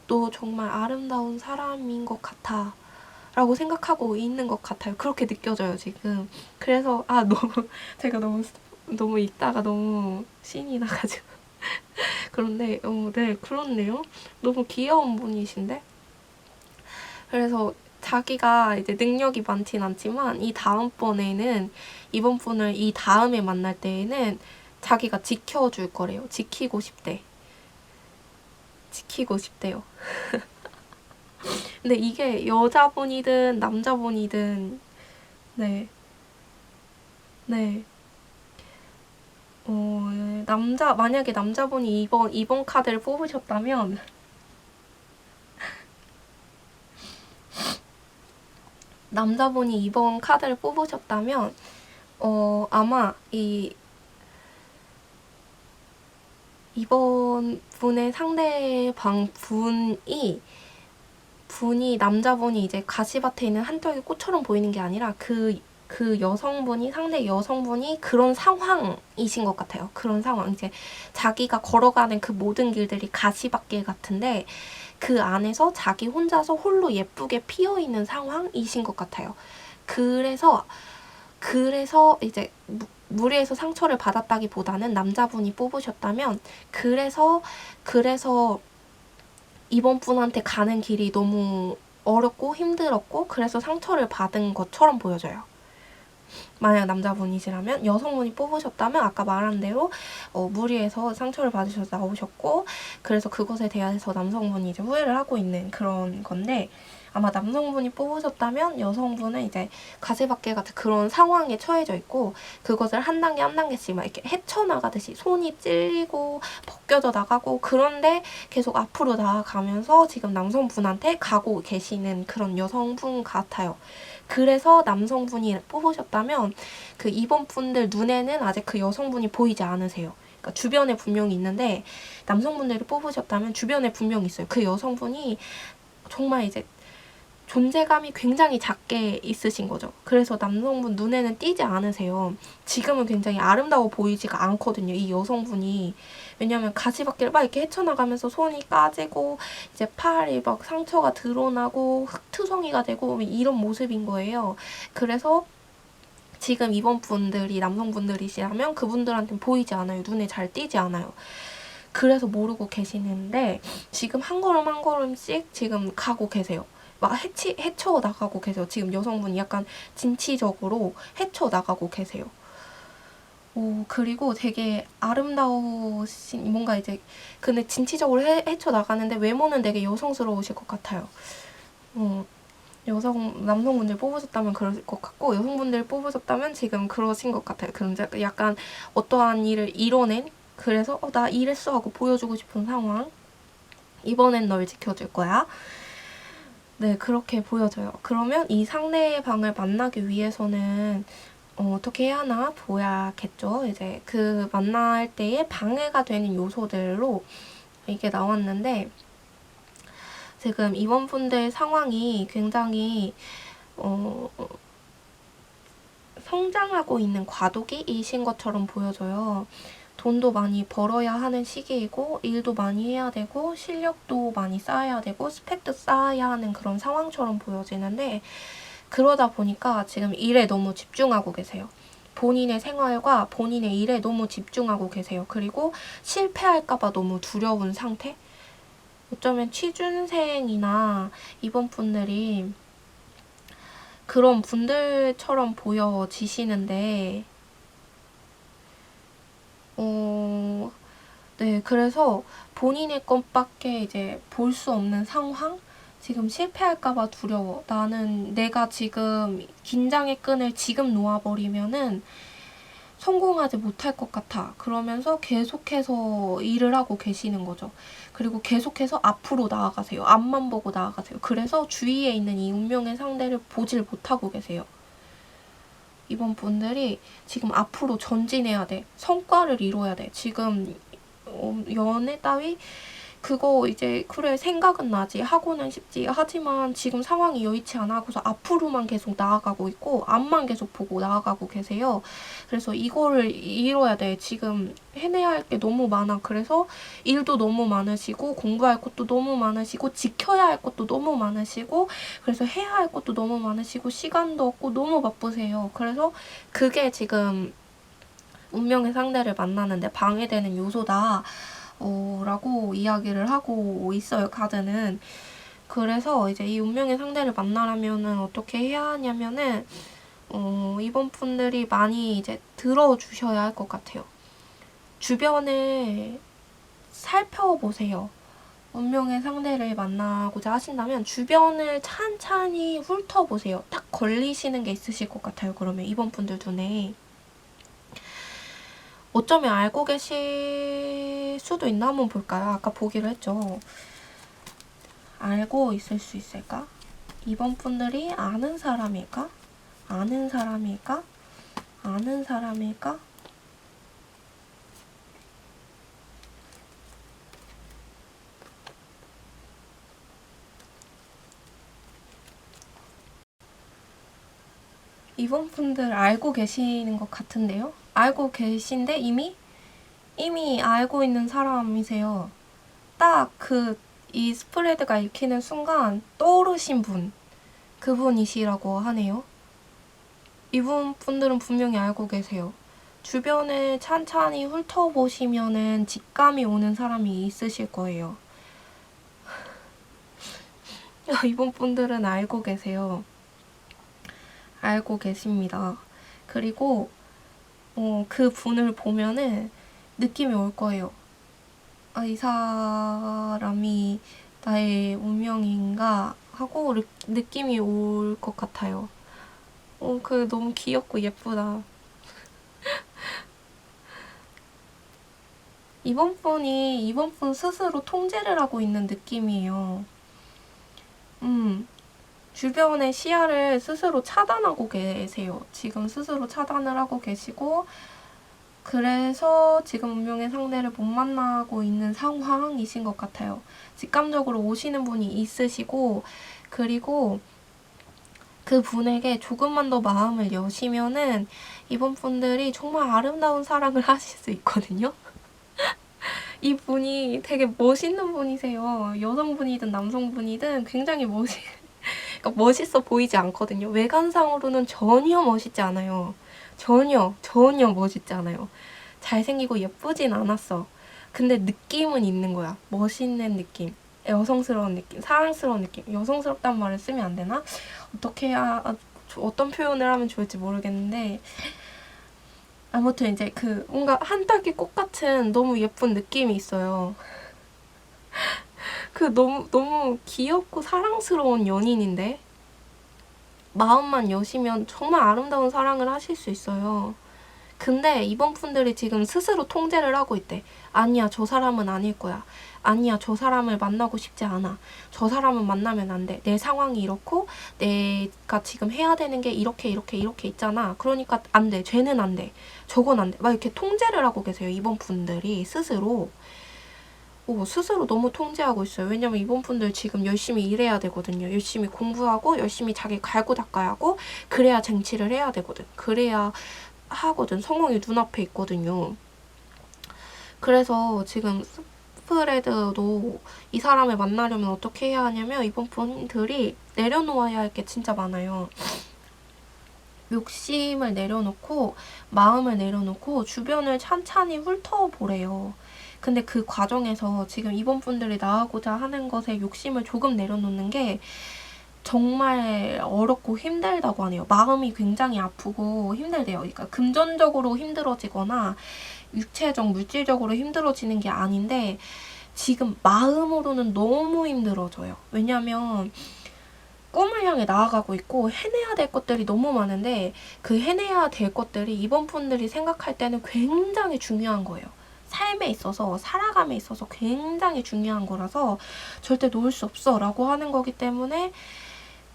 너 정말 아름다운 사람인 것 같아 라고 생각하고 있는 것 같아요. 그렇게 느껴져요, 지금. 그래서 제가 너무 읽다가 너무 신이 나가지고 그런데 네, 그렇네요. 너무 귀여운 분이신데. 그래서 자기가 이제 능력이 많진 않지만 이번 분을 이 다음에 만날 때에는 자기가 지켜줄 거래요. 지키고 싶대요. 근데 이게 여자분이든 남자분이든 네. 만약에 남자분이 이번 카드를 뽑으셨다면 아마 이번 분의 상대방 남자분이 이제 가시밭에 있는 한 떨기 꽃처럼 보이는 게 아니라 상대 여성분이 그런 상황이신 것 같아요. 그런 상황. 이제 자기가 걸어가는 그 모든 길들이 가시밭길 같은데 그 안에서 자기 혼자서 홀로 예쁘게 피어있는 상황이신 것 같아요. 그래서 이제 무리해서 상처를 받았다기보다는 남자분이 뽑으셨다면 그래서 이번 분한테 가는 길이 너무 어렵고 힘들었고 그래서 상처를 받은 것처럼 보여져요. 만약 남자분이시라면. 여성분이 뽑으셨다면 아까 말한 대로 무리해서 상처를 받으셔서 나오셨고 그래서 그것에 대해서 남성분이 이제 후회를 하고 있는 그런 건데 아마 남성분이 뽑으셨다면 여성분은 이제 가시밭길 같은 그런 상황에 처해져 있고 그것을 한 단계 한 단계씩 막 이렇게 헤쳐나가듯이 손이 찔리고 벗겨져 나가고 그런데 계속 앞으로 나아가면서 지금 남성분한테 가고 계시는 그런 여성분 같아요. 그래서 남성분이 뽑으셨다면 그 2번 분들 눈에는 아직 그 여성분이 보이지 않으세요. 그러니까 주변에 분명히 있는데 남성분들이 뽑으셨다면 주변에 분명히 있어요. 그 여성분이 정말 이제 존재감이 굉장히 작게 있으신 거죠. 그래서 남성분 눈에는 띄지 않으세요. 지금은 굉장히 아름다워 보이지가 않거든요. 이 여성분이. 왜냐면 가시밭길 막 이렇게 헤쳐나가면서 손이 까지고 이제 팔이 막 상처가 드러나고 흙투성이가 되고 이런 모습인 거예요. 그래서 지금 이번 분들이 남성분들이시라면 그분들한테는 보이지 않아요. 눈에 잘 띄지 않아요. 그래서 모르고 계시는데 지금 한 걸음 한 걸음씩 지금 가고 계세요. 막 헤쳐 나가고 계세요. 지금 여성분이 약간 진취적으로 헤쳐 나가고 계세요. 그리고 되게 아름다우신, 뭔가 이제, 근데 진취적으로 헤쳐 나가는데 외모는 되게 여성스러우실 것 같아요. 남성분들 뽑으셨다면 그러실 것 같고, 여성분들 뽑으셨다면 지금 그러신 것 같아요. 그런데 약간 어떠한 일을 이뤄낸, 그래서, 나 이랬어 하고 보여주고 싶은 상황. 이번엔 널 지켜줄 거야. 네, 그렇게 보여져요. 그러면 이 상대방을 만나기 위해서는 어떻게 해야 하나 보야겠죠. 이제 그 만날 때에 방해가 되는 요소들로 이게 나왔는데 지금 이번 분들 상황이 굉장히 성장하고 있는 과도기이신 것처럼 보여져요. 돈도 많이 벌어야 하는 시기이고 일도 많이 해야 되고 실력도 많이 쌓아야 되고 스펙도 쌓아야 하는 그런 상황처럼 보여지는데 그러다 보니까 지금 일에 너무 집중하고 계세요. 본인의 생활과 본인의 일에 너무 집중하고 계세요. 그리고 실패할까봐 너무 두려운 상태? 어쩌면 취준생이나 이번 분들이 그런 분들처럼 보여지시는데 네, 그래서 본인의 것밖에 이제 볼 수 없는 상황? 지금 실패할까봐 두려워. 나는 내가 지금 긴장의 끈을 지금 놓아버리면은 성공하지 못할 것 같아. 그러면서 계속해서 일을 하고 계시는 거죠. 그리고 계속해서 앞으로 나아가세요. 앞만 보고 나아가세요. 그래서 주위에 있는 이 운명의 상대를 보질 못하고 계세요. 이번 분들이 지금 앞으로 전진해야 돼. 성과를 이뤄야 돼. 지금 연애 따위 그거 이제 그래 생각은 나지 하고는 싶지 하지만 지금 상황이 여의치 않아 하고서 앞으로만 계속 나아가고 있고 앞만 계속 보고 나아가고 계세요. 그래서 이거를 이뤄야 돼. 지금 해내야 할 게 너무 많아. 그래서 일도 너무 많으시고 공부할 것도 너무 많으시고 지켜야 할 것도 너무 많으시고 그래서 해야 할 것도 너무 많으시고 시간도 없고 너무 바쁘세요. 그래서 그게 지금 운명의 상대를 만나는데 방해되는 요소다. 라고 이야기를 하고 있어요, 카드는. 그래서 이제 이 운명의 상대를 만나려면은 어떻게 해야 하냐면은, 이번 분들이 많이 이제 들어주셔야 할 것 같아요. 주변을 살펴보세요. 운명의 상대를 만나고자 하신다면 주변을 찬찬히 훑어보세요. 딱 걸리시는 게 있으실 것 같아요, 그러면 이번 분들 눈에. 어쩌면 알고 계실 수도 있나 한번 볼까요? 아까 보기로 했죠. 알고 있을 수 있을까? 이번 분들이 아는 사람일까? 아는 사람일까? 아는 사람일까? 이번 분들 알고 계시는 것 같은데요? 알고 계신데 이미 알고 있는 사람이세요. 딱 이 스프레드가 읽히는 순간 떠오르신 분, 그분이시라고 하네요. 이분 분들은 분명히 알고 계세요. 주변을 찬찬히 훑어보시면은 직감이 오는 사람이 있으실 거예요. 이분 분들은 알고 계세요. 알고 계십니다. 그리고 그 분을 보면은 느낌이 올 거예요. 이 사람이 나의 운명인가? 하고 느낌이 올 것 같아요. 그 너무 귀엽고 예쁘다. 이번 분 스스로 통제를 하고 있는 느낌이에요. 주변의 시야를 스스로 차단하고 계세요. 지금 스스로 차단을 하고 계시고, 그래서 지금 운명의 상대를 못 만나고 있는 상황이신 것 같아요. 직감적으로 오시는 분이 있으시고, 그리고 그 분에게 조금만 더 마음을 여시면은 이번 분들이 정말 아름다운 사랑을 하실 수 있거든요. 이 분이 되게 멋있는 분이세요. 여성분이든 남성분이든 굉장히 그러니까 멋있어 보이지 않거든요. 외관상으로는 전혀 멋있지 않아요. 전혀 멋있지 않아요. 잘생기고 예쁘진 않았어. 근데 느낌은 있는 거야. 멋있는 느낌. 여성스러운 느낌, 사랑스러운 느낌. 여성스럽다는 말을 쓰면 안 되나? 어떻게 해야, 어떤 표현을 하면 좋을지 모르겠는데, 아무튼 이제 뭔가 한 딸기 꽃 같은 너무 예쁜 느낌이 있어요. 너무 귀엽고 사랑스러운 연인인데, 마음만 여시면 정말 아름다운 사랑을 하실 수 있어요. 근데 이번 분들이 지금 스스로 통제를 하고 있대. 아니야, 저 사람은 아닐 거야. 아니야, 저 사람을 만나고 싶지 않아. 저 사람은 만나면 안 돼. 내 상황이 이렇고, 내가 지금 해야 되는 게 이렇게 있잖아. 그러니까 안 돼. 쟤는 안 돼. 저건 안 돼. 막 이렇게 통제를 하고 계세요. 이번 분들이 스스로. 스스로 너무 통제하고 있어요. 왜냐면 이번 분들 지금 열심히 일해야 되거든요. 열심히 공부하고, 열심히 자기 갈고 닦아야 하고, 그래야 쟁취를 해야 되거든. 그래야 하거든. 성공이 눈앞에 있거든요. 그래서 지금 스프레드도 이 사람을 만나려면 어떻게 해야 하냐면 이번 분들이 내려놓아야 할 게 진짜 많아요. 욕심을 내려놓고 마음을 내려놓고 주변을 찬찬히 훑어보래요. 근데 그 과정에서 지금 이번 분들이 나가고자 하는 것에 욕심을 조금 내려놓는 게 정말 어렵고 힘들다고 하네요. 마음이 굉장히 아프고 힘들대요. 그러니까 금전적으로 힘들어지거나 육체적, 물질적으로 힘들어지는 게 아닌데 지금 마음으로는 너무 힘들어져요. 왜냐면 꿈을 향해 나아가고 있고 해내야 될 것들이 너무 많은데 그 해내야 될 것들이 이번 분들이 생각할 때는 굉장히 중요한 거예요. 삶에 있어서 살아감에 있어서 굉장히 중요한 거라서 절대 놓을 수 없어 라고 하는 거기 때문에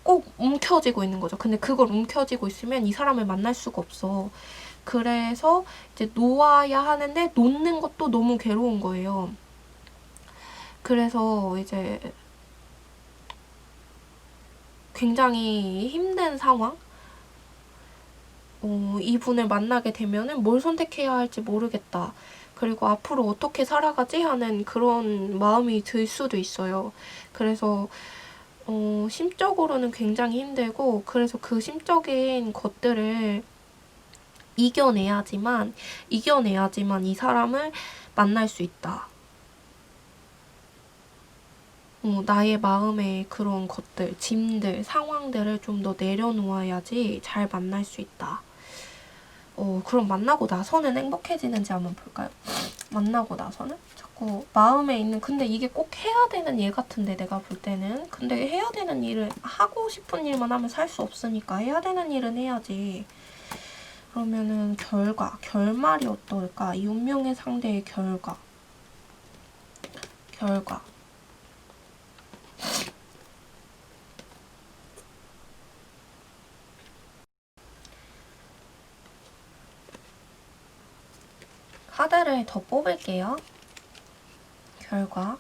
꼭 움켜쥐고 있는 거죠. 근데 그걸 움켜쥐고 있으면 이 사람을 만날 수가 없어. 그래서 이제 놓아야 하는데 놓는 것도 너무 괴로운 거예요. 그래서 이제 굉장히 힘든 상황? 이분을 만나게 되면은 뭘 선택해야 할지 모르겠다. 그리고 앞으로 어떻게 살아가지 하는 그런 마음이 들 수도 있어요. 그래서 심적으로는 굉장히 힘들고 그래서 그 심적인 것들을 이겨내야지만 이 사람을 만날 수 있다. 나의 마음의 그런 것들, 짐들, 상황들을 좀 더 내려놓아야지 잘 만날 수 있다. 그럼 만나고 나서는 행복해지는지 한번 볼까요? 만나고 나서는? 자꾸 마음에 있는, 근데 이게 꼭 해야 되는 일 같은데, 내가 볼 때는. 근데 해야 되는 일을, 하고 싶은 일만 하면 살 수 없으니까 해야 되는 일은 해야지. 그러면은 결말이 어떨까? 이 운명의 상대의 결과. 카드를 더 뽑을게요. 결과.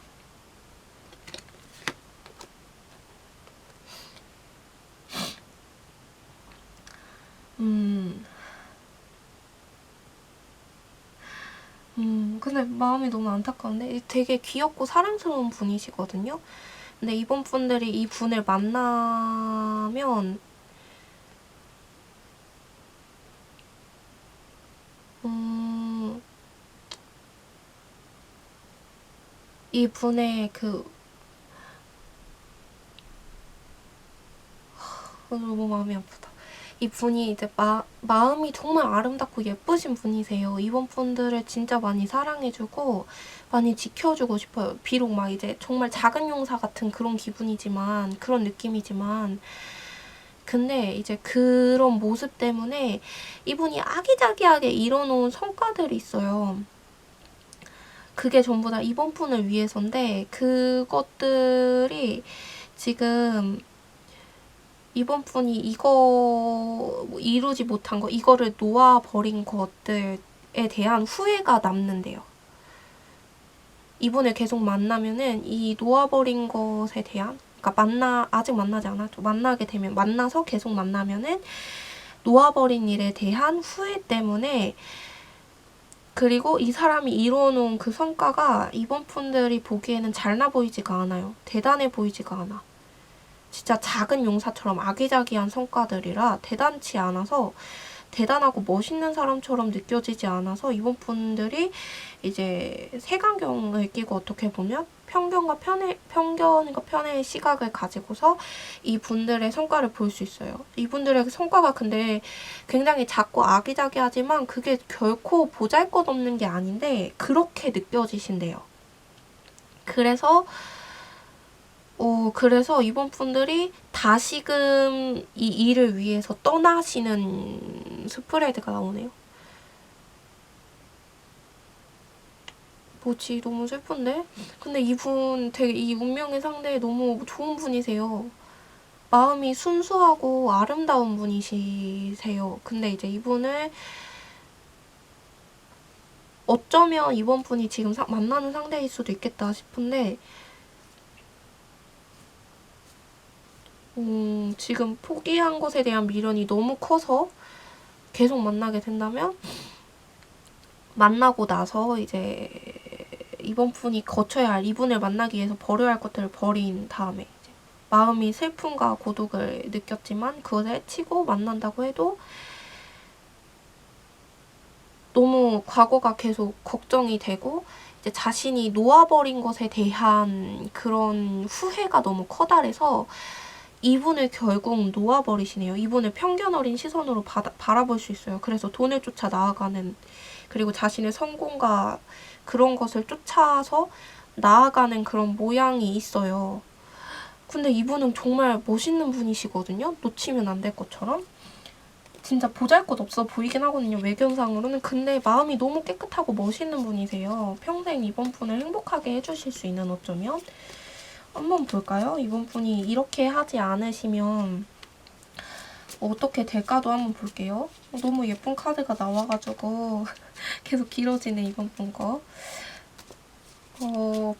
근데 마음이 너무 안타까운데 되게 귀엽고 사랑스러운 분이시거든요. 근데 이번 분들이 이 분을 만나면 이 분의 너무 마음이 아프다. 이분이 이제 마음이 정말 아름답고 예쁘신 분이세요. 이번 분들을 진짜 많이 사랑해주고 많이 지켜주고 싶어요. 비록 막 이제 정말 작은 용사 같은 그런 기분이지만, 그런 느낌이지만, 근데 이제 그런 모습 때문에 이분이 아기자기하게 이뤄놓은 성과들이 있어요. 그게 전부 다 이번 분을 위해서인데, 그것들이 지금 이번 분이 이거 이루지 못한 거, 이거를 놓아버린 것들에 대한 후회가 남는데요. 이분을 계속 만나면은 이 놓아버린 것에 대한, 그러니까 아직 만나지 않았죠. 만나게 되면, 만나서 계속 만나면은 놓아버린 일에 대한 후회 때문에, 그리고 이 사람이 이뤄놓은 그 성과가 이번 분들이 보기에는 잘나 보이지가 않아요. 대단해 보이지가 않아. 진짜 작은 용사처럼 아기자기한 성과들이라 대단치 않아서, 대단하고 멋있는 사람처럼 느껴지지 않아서 이번 분들이 이제 색안경을 끼고 어떻게 보면 편견과 편의 시각을 가지고서 이 분들의 성과를 볼 수 있어요. 이분들의 성과가 근데 굉장히 작고 아기자기하지만 그게 결코 보잘것없는 게 아닌데 그렇게 느껴지신대요. 그래서 이번 분들이 다시금 이 일을 위해서 떠나시는 스프레드가 나오네요. 뭐지? 너무 슬픈데? 근데 이분 되게 이 운명의 상대 너무 좋은 분이세요. 마음이 순수하고 아름다운 분이시세요. 근데 이제 이분을 어쩌면 이번 분이 지금 만나는 상대일 수도 있겠다 싶은데 지금 포기한 것에 대한 미련이 너무 커서 계속 만나게 된다면 만나고 나서 이제 이번 분이 거쳐야 할, 이분을 만나기 위해서 버려야 할 것들을 버린 다음에 이제 마음이 슬픔과 고독을 느꼈지만 그것을 해치고 만난다고 해도 너무 과거가 계속 걱정이 되고 이제 자신이 놓아버린 것에 대한 그런 후회가 너무 커다래서 이분을 결국 놓아버리시네요. 이분을 편견 어린 시선으로 바라볼 수 있어요. 그래서 돈을 쫓아 나아가는, 그리고 자신의 성공과 그런 것을 쫓아서 나아가는 그런 모양이 있어요. 근데 이분은 정말 멋있는 분이시거든요. 놓치면 안 될 것처럼. 진짜 보잘것없어 보이긴 하거든요. 외견상으로는. 근데 마음이 너무 깨끗하고 멋있는 분이세요. 평생 이번 분을 행복하게 해주실 수 있는, 어쩌면. 한번 볼까요? 이번 분이 이렇게 하지 않으시면 어떻게 될까도 한번 볼게요. 너무 예쁜 카드가 나와가지고 계속 길어지네, 이번 분 거.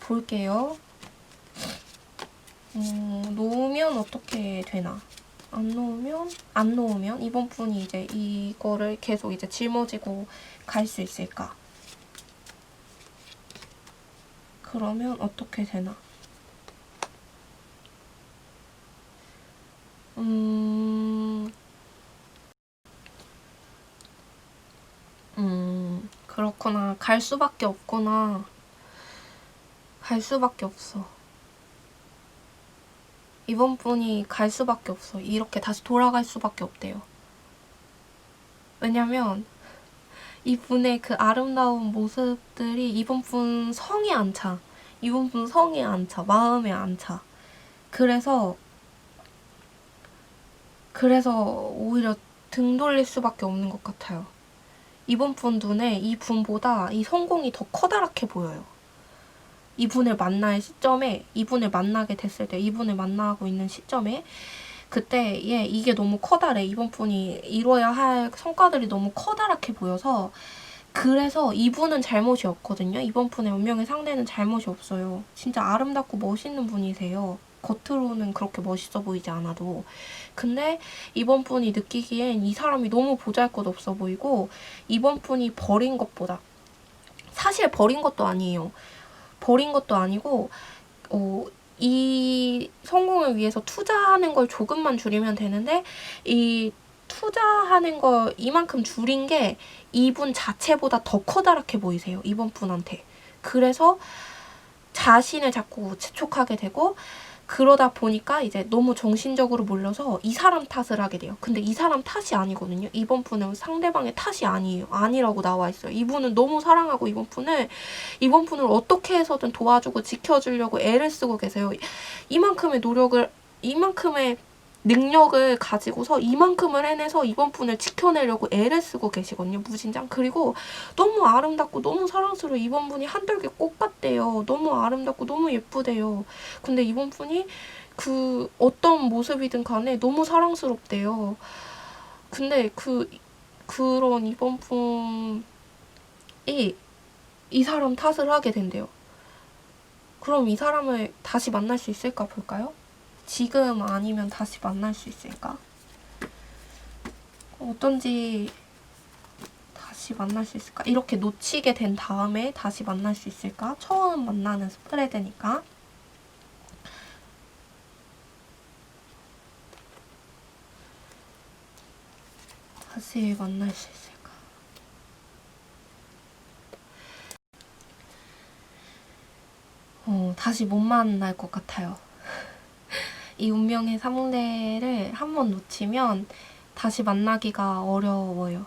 볼게요. 놓으면 어떻게 되나? 안 놓으면 이번 분이 이제 이거를 계속 이제 짊어지고 갈 수 있을까? 그러면 어떻게 되나? 그렇구나. 갈 수밖에 없구나. 갈 수밖에 없어. 이번 분이 갈 수밖에 없어. 이렇게 다시 돌아갈 수밖에 없대요. 왜냐면 이분의 그 아름다운 모습들이 이번 분 성에 안 차. 이번 분 성에 안 차. 마음에 안 차. 그래서 오히려 등 돌릴 수밖에 없는 것 같아요. 이번 분 눈에 이 분보다 이 성공이 더 커다랗게 보여요. 이분을 만날 시점에, 이분을 만나게 됐을 때, 이분을 만나고 있는 시점에 그때 이게 너무 커다래. 이번 분이 이뤄야 할 성과들이 너무 커다랗게 보여서, 그래서 이분은 잘못이 없거든요. 이번 분의 운명의 상대는 잘못이 없어요. 진짜 아름답고 멋있는 분이세요. 겉으로는 그렇게 멋있어 보이지 않아도. 근데 이번 분이 느끼기엔 이 사람이 너무 보잘것없어 보이고, 이번 분이 버린 것보다, 사실 버린 것도 아니에요. 버린 것도 아니고 이 성공을 위해서 투자하는 걸 조금만 줄이면 되는데, 이 투자하는 걸 이만큼 줄인 게 이분 자체보다 더 커다랗게 보이세요. 이번 분한테. 그래서 자신을 자꾸 재촉하게 되고 그러다 보니까 이제 너무 정신적으로 몰려서 이 사람 탓을 하게 돼요. 근데 이 사람 탓이 아니거든요. 이번 분은 상대방의 탓이 아니에요. 아니라고 나와 있어요. 이분은 너무 사랑하고 이번 분을 어떻게 해서든 도와주고 지켜주려고 애를 쓰고 계세요. 이만큼의 능력을 가지고서 이만큼을 해내서 이번 분을 지켜내려고 애를 쓰고 계시거든요. 무진장. 그리고 너무 아름답고 너무 사랑스러워. 이번 분이 한들기 꽃 같대요. 너무 아름답고 너무 예쁘대요. 근데 이번 분이 그 어떤 모습이든 간에 너무 사랑스럽대요. 근데 그런 이번 분이 이 사람 탓을 하게 된대요. 그럼 이 사람을 다시 만날 수 있을까 볼까요? 지금 아니면 다시 만날 수 있을까? 어떤지 다시 만날 수 있을까? 이렇게 놓치게 된 다음에 다시 만날 수 있을까? 처음 만나는 스프레드니까. 다시 만날 수 있을까? 다시 못 만날 것 같아요. 이 운명의 상대를 한번 놓치면 다시 만나기가 어려워요.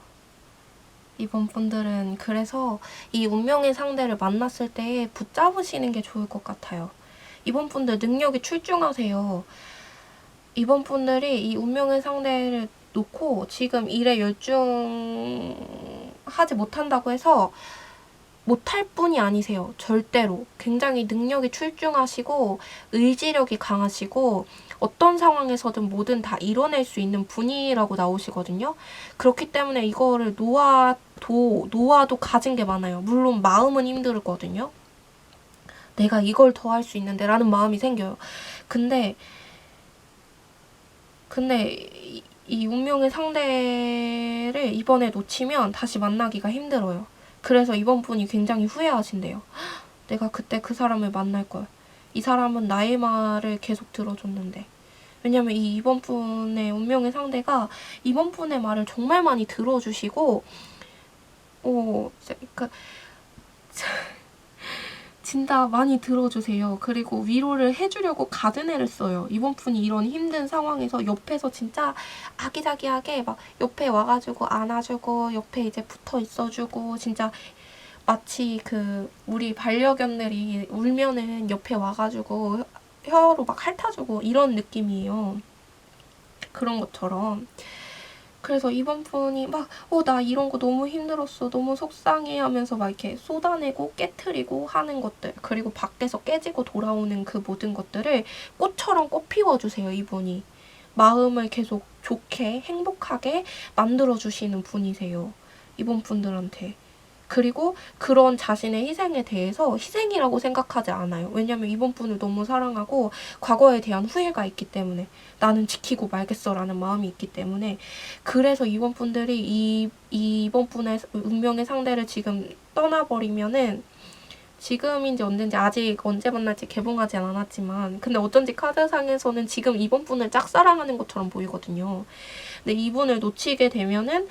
이번 분들은 그래서 이 운명의 상대를 만났을 때 붙잡으시는 게 좋을 것 같아요. 이번 분들 능력이 출중하세요. 이번 분들이 이 운명의 상대를 놓고 지금 일에 열중하지 못한다고 해서 못할 뿐이 아니세요. 절대로. 굉장히 능력이 출중하시고 의지력이 강하시고 어떤 상황에서든 뭐든 다 이뤄낼 수 있는 분이라고 나오시거든요. 그렇기 때문에 이거를 놓아도 가진 게 많아요. 물론 마음은 힘들거든요. 내가 이걸 더 할 수 있는데 라는 마음이 생겨요. 근데 이 운명의 상대를 이번에 놓치면 다시 만나기가 힘들어요. 그래서 이번 분이 굉장히 후회하신대요. 내가 그때 그 사람을 만날 걸. 이 사람은 나의 말을 계속 들어줬는데. 왜냐면 이번 분의 운명의 상대가 이번 분의 말을 정말 많이 들어주시고, 그러니까 진짜 많이 들어주세요. 그리고 위로를 해주려고 가드네를 써요. 이번 분이 이런 힘든 상황에서 옆에서 진짜 아기자기하게 막 옆에 와가지고 안아주고 옆에 이제 붙어 있어주고 진짜 마치 우리 반려견들이 울면은 옆에 와가지고 혀로 막 핥아주고 이런 느낌이에요. 그런 것처럼. 그래서 이번 분이 막, 나 이런 거 너무 힘들었어. 너무 속상해 하면서 막 이렇게 쏟아내고 깨트리고 하는 것들. 그리고 밖에서 깨지고 돌아오는 그 모든 것들을 꽃처럼 꽃 피워주세요, 이분이. 마음을 계속 좋게, 행복하게 만들어주시는 분이세요. 이번 분들한테. 그리고 그런 자신의 희생에 대해서 희생이라고 생각하지 않아요. 왜냐면 이번 분을 너무 사랑하고 과거에 대한 후회가 있기 때문에 나는 지키고 말겠어라는 마음이 있기 때문에 그래서 이번 분들이 이번 분의 운명의 상대를 지금 떠나버리면은 지금인지 언젠지 아직 언제 만날지 개봉하지 않았지만 근데 어쩐지 카드상에서는 지금 이번 분을 짝사랑하는 것처럼 보이거든요. 근데 이분을 놓치게 되면은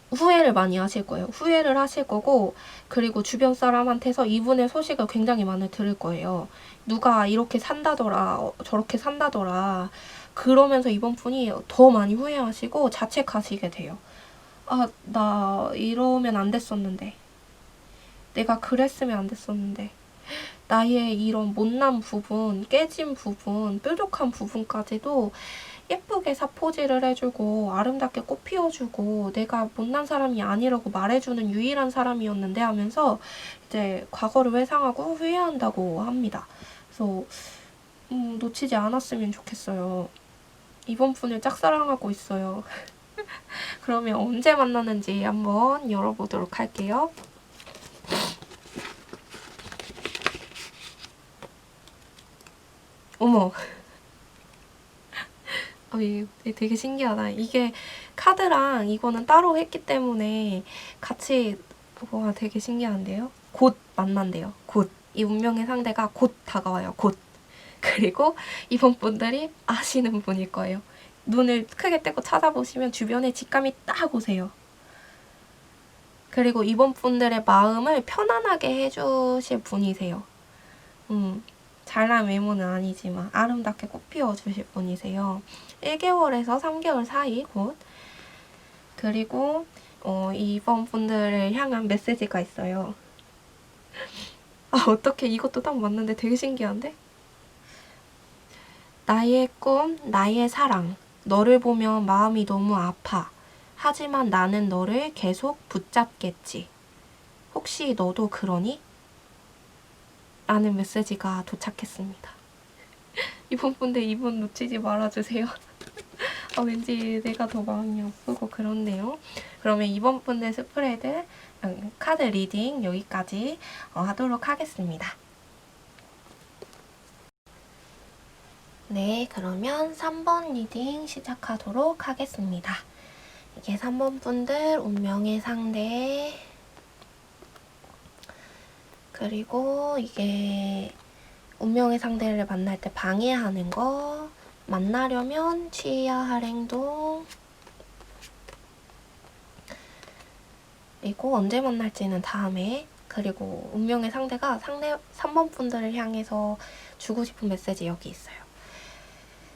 후회를 많이 하실 거예요. 후회를 하실 거고 그리고 주변 사람한테서 이분의 소식을 굉장히 많이 들을 거예요. 누가 이렇게 산다더라, 저렇게 산다더라. 그러면서 이번 분이 더 많이 후회하시고 자책하시게 돼요. 나 이러면 안 됐었는데. 내가 그랬으면 안 됐었는데. 나의 이런 못난 부분, 깨진 부분, 뾰족한 부분까지도 예쁘게 사포질을 해주고 아름답게 꽃 피워주고 내가 못난 사람이 아니라고 말해주는 유일한 사람이었는데 하면서 이제 과거를 회상하고 후회한다고 합니다. 그래서 놓치지 않았으면 좋겠어요. 이번 분을 짝사랑하고 있어요. 그러면 언제 만나는지 한번 열어보도록 할게요. 어머. 이게 되게 신기하다. 이게 카드랑 이거는 따로 했기 때문에 같이 보고가 되게 신기한데요. 곧 만난대요. 곧. 이 운명의 상대가 곧 다가와요. 곧. 그리고 이번 분들이 아시는 분일 거예요. 눈을 크게 떼고 찾아보시면 주변에 직감이 딱 오세요. 그리고 이번 분들의 마음을 편안하게 해주실 분이세요. 잘 잘난 외모는 아니지만 아름답게 꽃 피워주실 분이세요. 1개월에서 3개월 사이 곧. 그리고 이번 분들을 향한 메시지가 있어요. 아, 어떡해. 이것도 딱 맞는데 되게 신기한데? 나의 꿈, 나의 사랑. 너를 보면 마음이 너무 아파. 하지만 나는 너를 계속 붙잡겠지. 혹시 너도 그러니? 라는 메시지가 도착했습니다. 이번 분들 이분 놓치지 말아주세요. 왠지 내가 더 마음이 아프고 그렇네요. 그러면 이번 분들 스프레드 카드 리딩 여기까지 하도록 하겠습니다. 네, 그러면 3번 리딩 시작하도록 하겠습니다. 이게 3번 분들 운명의 상대, 그리고 이게 운명의 상대를 만날 때 방해하는 거, 만나려면 취해야 할 행동, 그리고 언제 만날지는 다음에, 그리고 운명의 상대가 3번 분들을 향해서 주고 싶은 메시지 여기 있어요.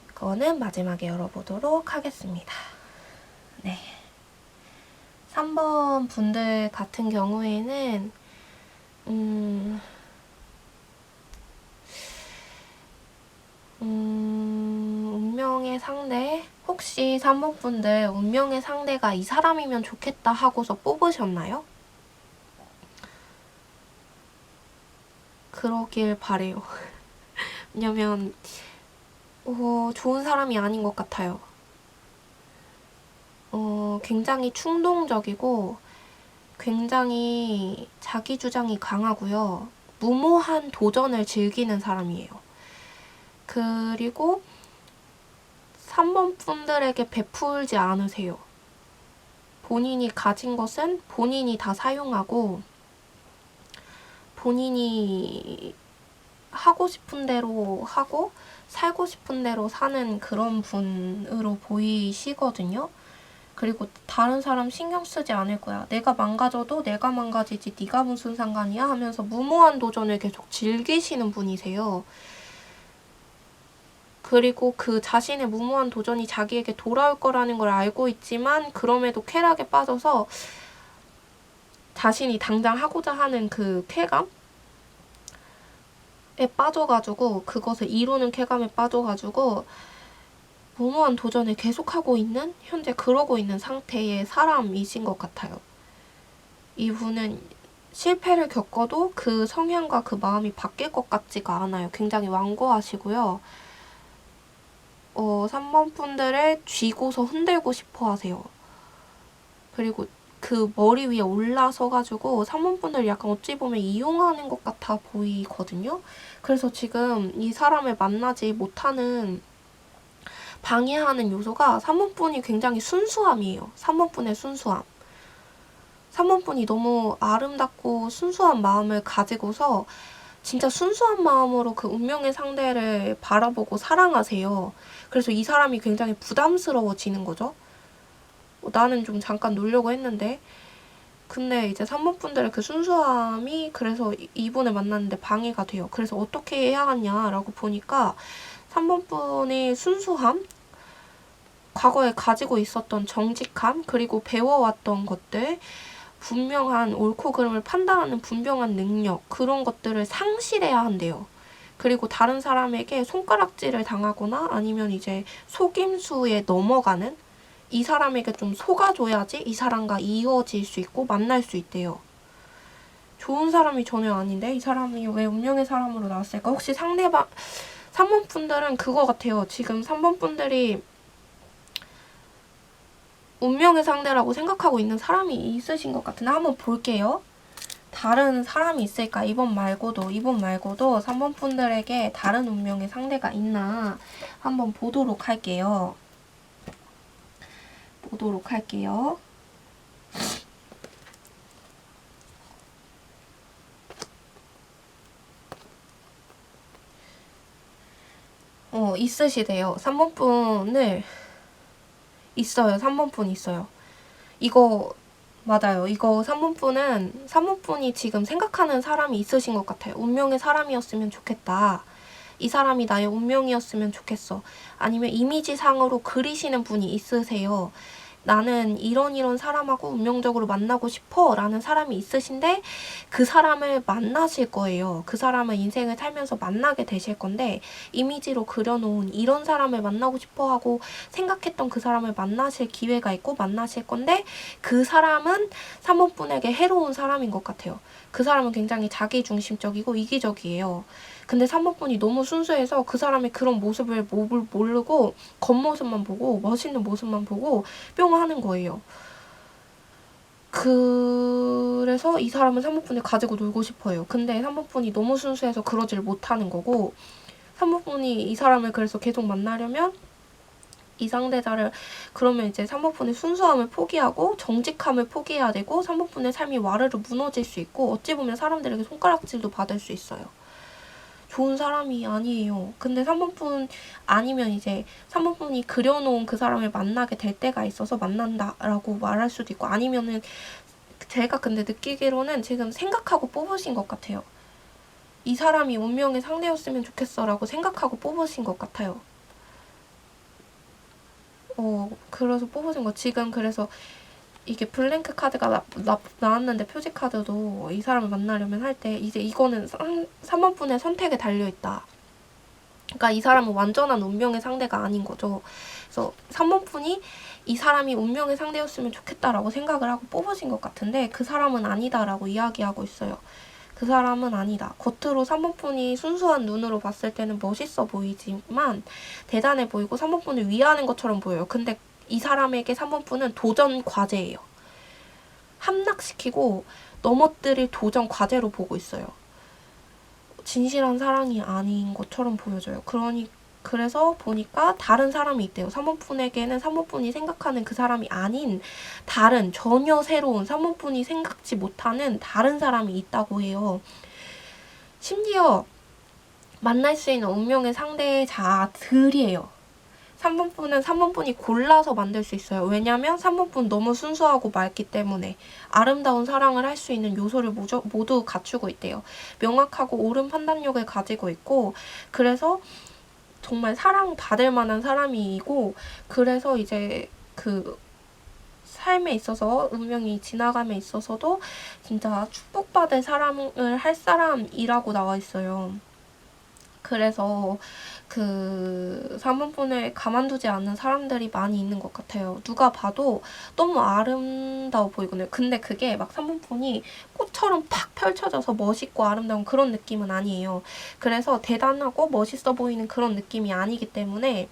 그거는 마지막에 열어보도록 하겠습니다. 네. 3번 분들 같은 경우에는 운명의 상대, 혹시 3번 분들 운명의 상대가 이 사람이면 좋겠다 하고서 뽑으셨나요? 그러길 바래요. 왜냐면 좋은 사람이 아닌 것 같아요. 굉장히 충동적이고 굉장히 자기 주장이 강하고요. 무모한 도전을 즐기는 사람이에요. 그리고 3번 분들에게 베풀지 않으세요. 본인이 가진 것은 본인이 다 사용하고 본인이 하고 싶은 대로 하고 살고 싶은 대로 사는 그런 분으로 보이시거든요. 그리고 다른 사람 신경 쓰지 않을 거야. 내가 망가져도 내가 망가지지 네가 무슨 상관이야 하면서 무모한 도전을 계속 즐기시는 분이세요. 그리고 그 자신의 무모한 도전이 자기에게 돌아올 거라는 걸 알고 있지만 그럼에도 쾌락에 빠져서 자신이 당장 하고자 하는 그 쾌감에 빠져가지고 그것을 이루는 쾌감에 빠져가지고 무모한 도전을 계속하고 있는, 현재 그러고 있는 상태의 사람이신 것 같아요. 이분은 실패를 겪어도 그 성향과 그 마음이 바뀔 것 같지가 않아요. 굉장히 완고하시고요. 3번 분들을 쥐고서 흔들고 싶어 하세요. 그리고 그 머리 위에 올라서가지고 3번 분들 약간 어찌 보면 이용하는 것 같아 보이거든요. 그래서 지금 이 사람을 만나지 못하는 방해하는 요소가 3번 분이 굉장히 순수함이에요. 3번 분의 순수함. 3번 분이 너무 아름답고 순수한 마음을 가지고서 진짜 순수한 마음으로 그 운명의 상대를 바라보고 사랑하세요. 그래서 이 사람이 굉장히 부담스러워지는 거죠. 나는 좀 잠깐 놀려고 했는데 근데 이제 3번 분들의 그 순수함이 그래서 이분을 만났는데 방해가 돼요. 그래서 어떻게 해야 하냐라고 보니까 3번 분의 순수함, 과거에 가지고 있었던 정직함, 그리고 배워왔던 것들, 분명한 옳고 그름을 판단하는 분명한 능력, 그런 것들을 상실해야 한대요. 그리고 다른 사람에게 손가락질을 당하거나 아니면 이제 속임수에 넘어가는, 이 사람에게 좀 속아줘야지 이 사람과 이어질 수 있고 만날 수 있대요. 좋은 사람이 전혀 아닌데 이 사람이 왜 운명의 사람으로 나왔을까? 혹시 상대방 3번 분들은 그거 같아요. 지금 3번 분들이 운명의 상대라고 생각하고 있는 사람이 있으신 것 같은데 한번 볼게요. 다른 사람이 있을까? 이번 말고도 3번 분들에게 다른 운명의 상대가 있나 한번 보도록 할게요. 있으시대요. 3번 분을 있어요. 3번 분 있어요. 이거 맞아요. 이거 3번 분이 지금 생각하는 사람이 있으신 것 같아요. 운명의 사람이었으면 좋겠다. 이 사람이 나의 운명이었으면 좋겠어. 아니면 이미지상으로 그리시는 분이 있으세요. 나는 이런 사람하고 운명적으로 만나고 싶어 라는 사람이 있으신데 그 사람을 만나실 거예요. 그 사람을 인생을 살면서 만나게 되실 건데 이미지로 그려놓은 이런 사람을 만나고 싶어 하고 생각했던 그 사람을 만나실 기회가 있고 만나실 건데 그 사람은 3번분에게 해로운 사람인 것 같아요. 그 사람은 굉장히 자기중심적이고 이기적이에요. 근데 3번분이 너무 순수해서 그 사람의 그런 모습을 모르고 겉모습만 보고 멋있는 모습만 보고 뿅 하는 거예요. 그래서 이 사람은 3번분을 가지고 놀고 싶어요. 근데 3번분이 너무 순수해서 그러지를 못하는 거고 3번분이 이 사람을 그래서 계속 만나려면 이 상대자를 그러면 이제 3번분의 순수함을 포기하고 정직함을 포기해야 되고 3번분의 삶이 와르르 무너질 수 있고 어찌 보면 사람들에게 손가락질도 받을 수 있어요. 좋은 사람이 아니에요. 근데 3번분 아니면 이제 3번분이 그려놓은 그 사람을 만나게 될 때가 있어서 만난다라고 말할 수도 있고 아니면은 제가 근데 느끼기로는 지금 생각하고 뽑으신 것 같아요. 이 사람이 운명의 상대였으면 좋겠어 라고 생각하고 뽑으신 것 같아요. 그래서 뽑으신 거. 지금 그래서 이게 블랭크 카드가 나왔는데 표지 카드도 이 사람을 만나려면 할 때 이제 이거는 3번분의 선택에 달려있다. 그러니까 이 사람은 완전한 운명의 상대가 아닌 거죠. 그래서 3번분이 이 사람이 운명의 상대였으면 좋겠다라고 생각을 하고 뽑으신 것 같은데 그 사람은 아니다라고 이야기하고 있어요. 그 사람은 아니다. 겉으로 3번분이 순수한 눈으로 봤을 때는 멋있어 보이지만 대단해 보이고 3번분을 위하는 것처럼 보여요. 근데 이 사람에게 3번분은 도전 과제예요. 함락시키고 넘어뜨릴 도전 과제로 보고 있어요. 진실한 사랑이 아닌 것처럼 보여져요. 그래서 보니까 다른 사람이 있대요. 3번분에게는 3번분이 생각하는 그 사람이 아닌 다른 전혀 새로운 3번분이 생각지 못하는 다른 사람이 있다고 해요. 심지어 만날 수 있는 운명의 상대자들이에요. 3번분은 3번분이 골라서 만들 수 있어요. 왜냐면 3번분 너무 순수하고 맑기 때문에 아름다운 사랑을 할 수 있는 요소를 모두 갖추고 있대요. 명확하고 옳은 판단력을 가지고 있고 그래서 정말 사랑받을 만한 사람이고 그래서 이제 그 삶에 있어서 운명이 지나감에 있어서도 진짜 축복받을 사랑을 할 사람이라고 나와 있어요. 그래서 그 3번분을 가만두지 않는 사람들이 많이 있는 것 같아요. 누가 봐도 너무 아름다워 보이거든요. 근데 그게 막 3번분이 꽃처럼 팍 펼쳐져서 멋있고 아름다운 그런 느낌은 아니에요. 그래서 대단하고 멋있어 보이는 그런 느낌이 아니기 때문에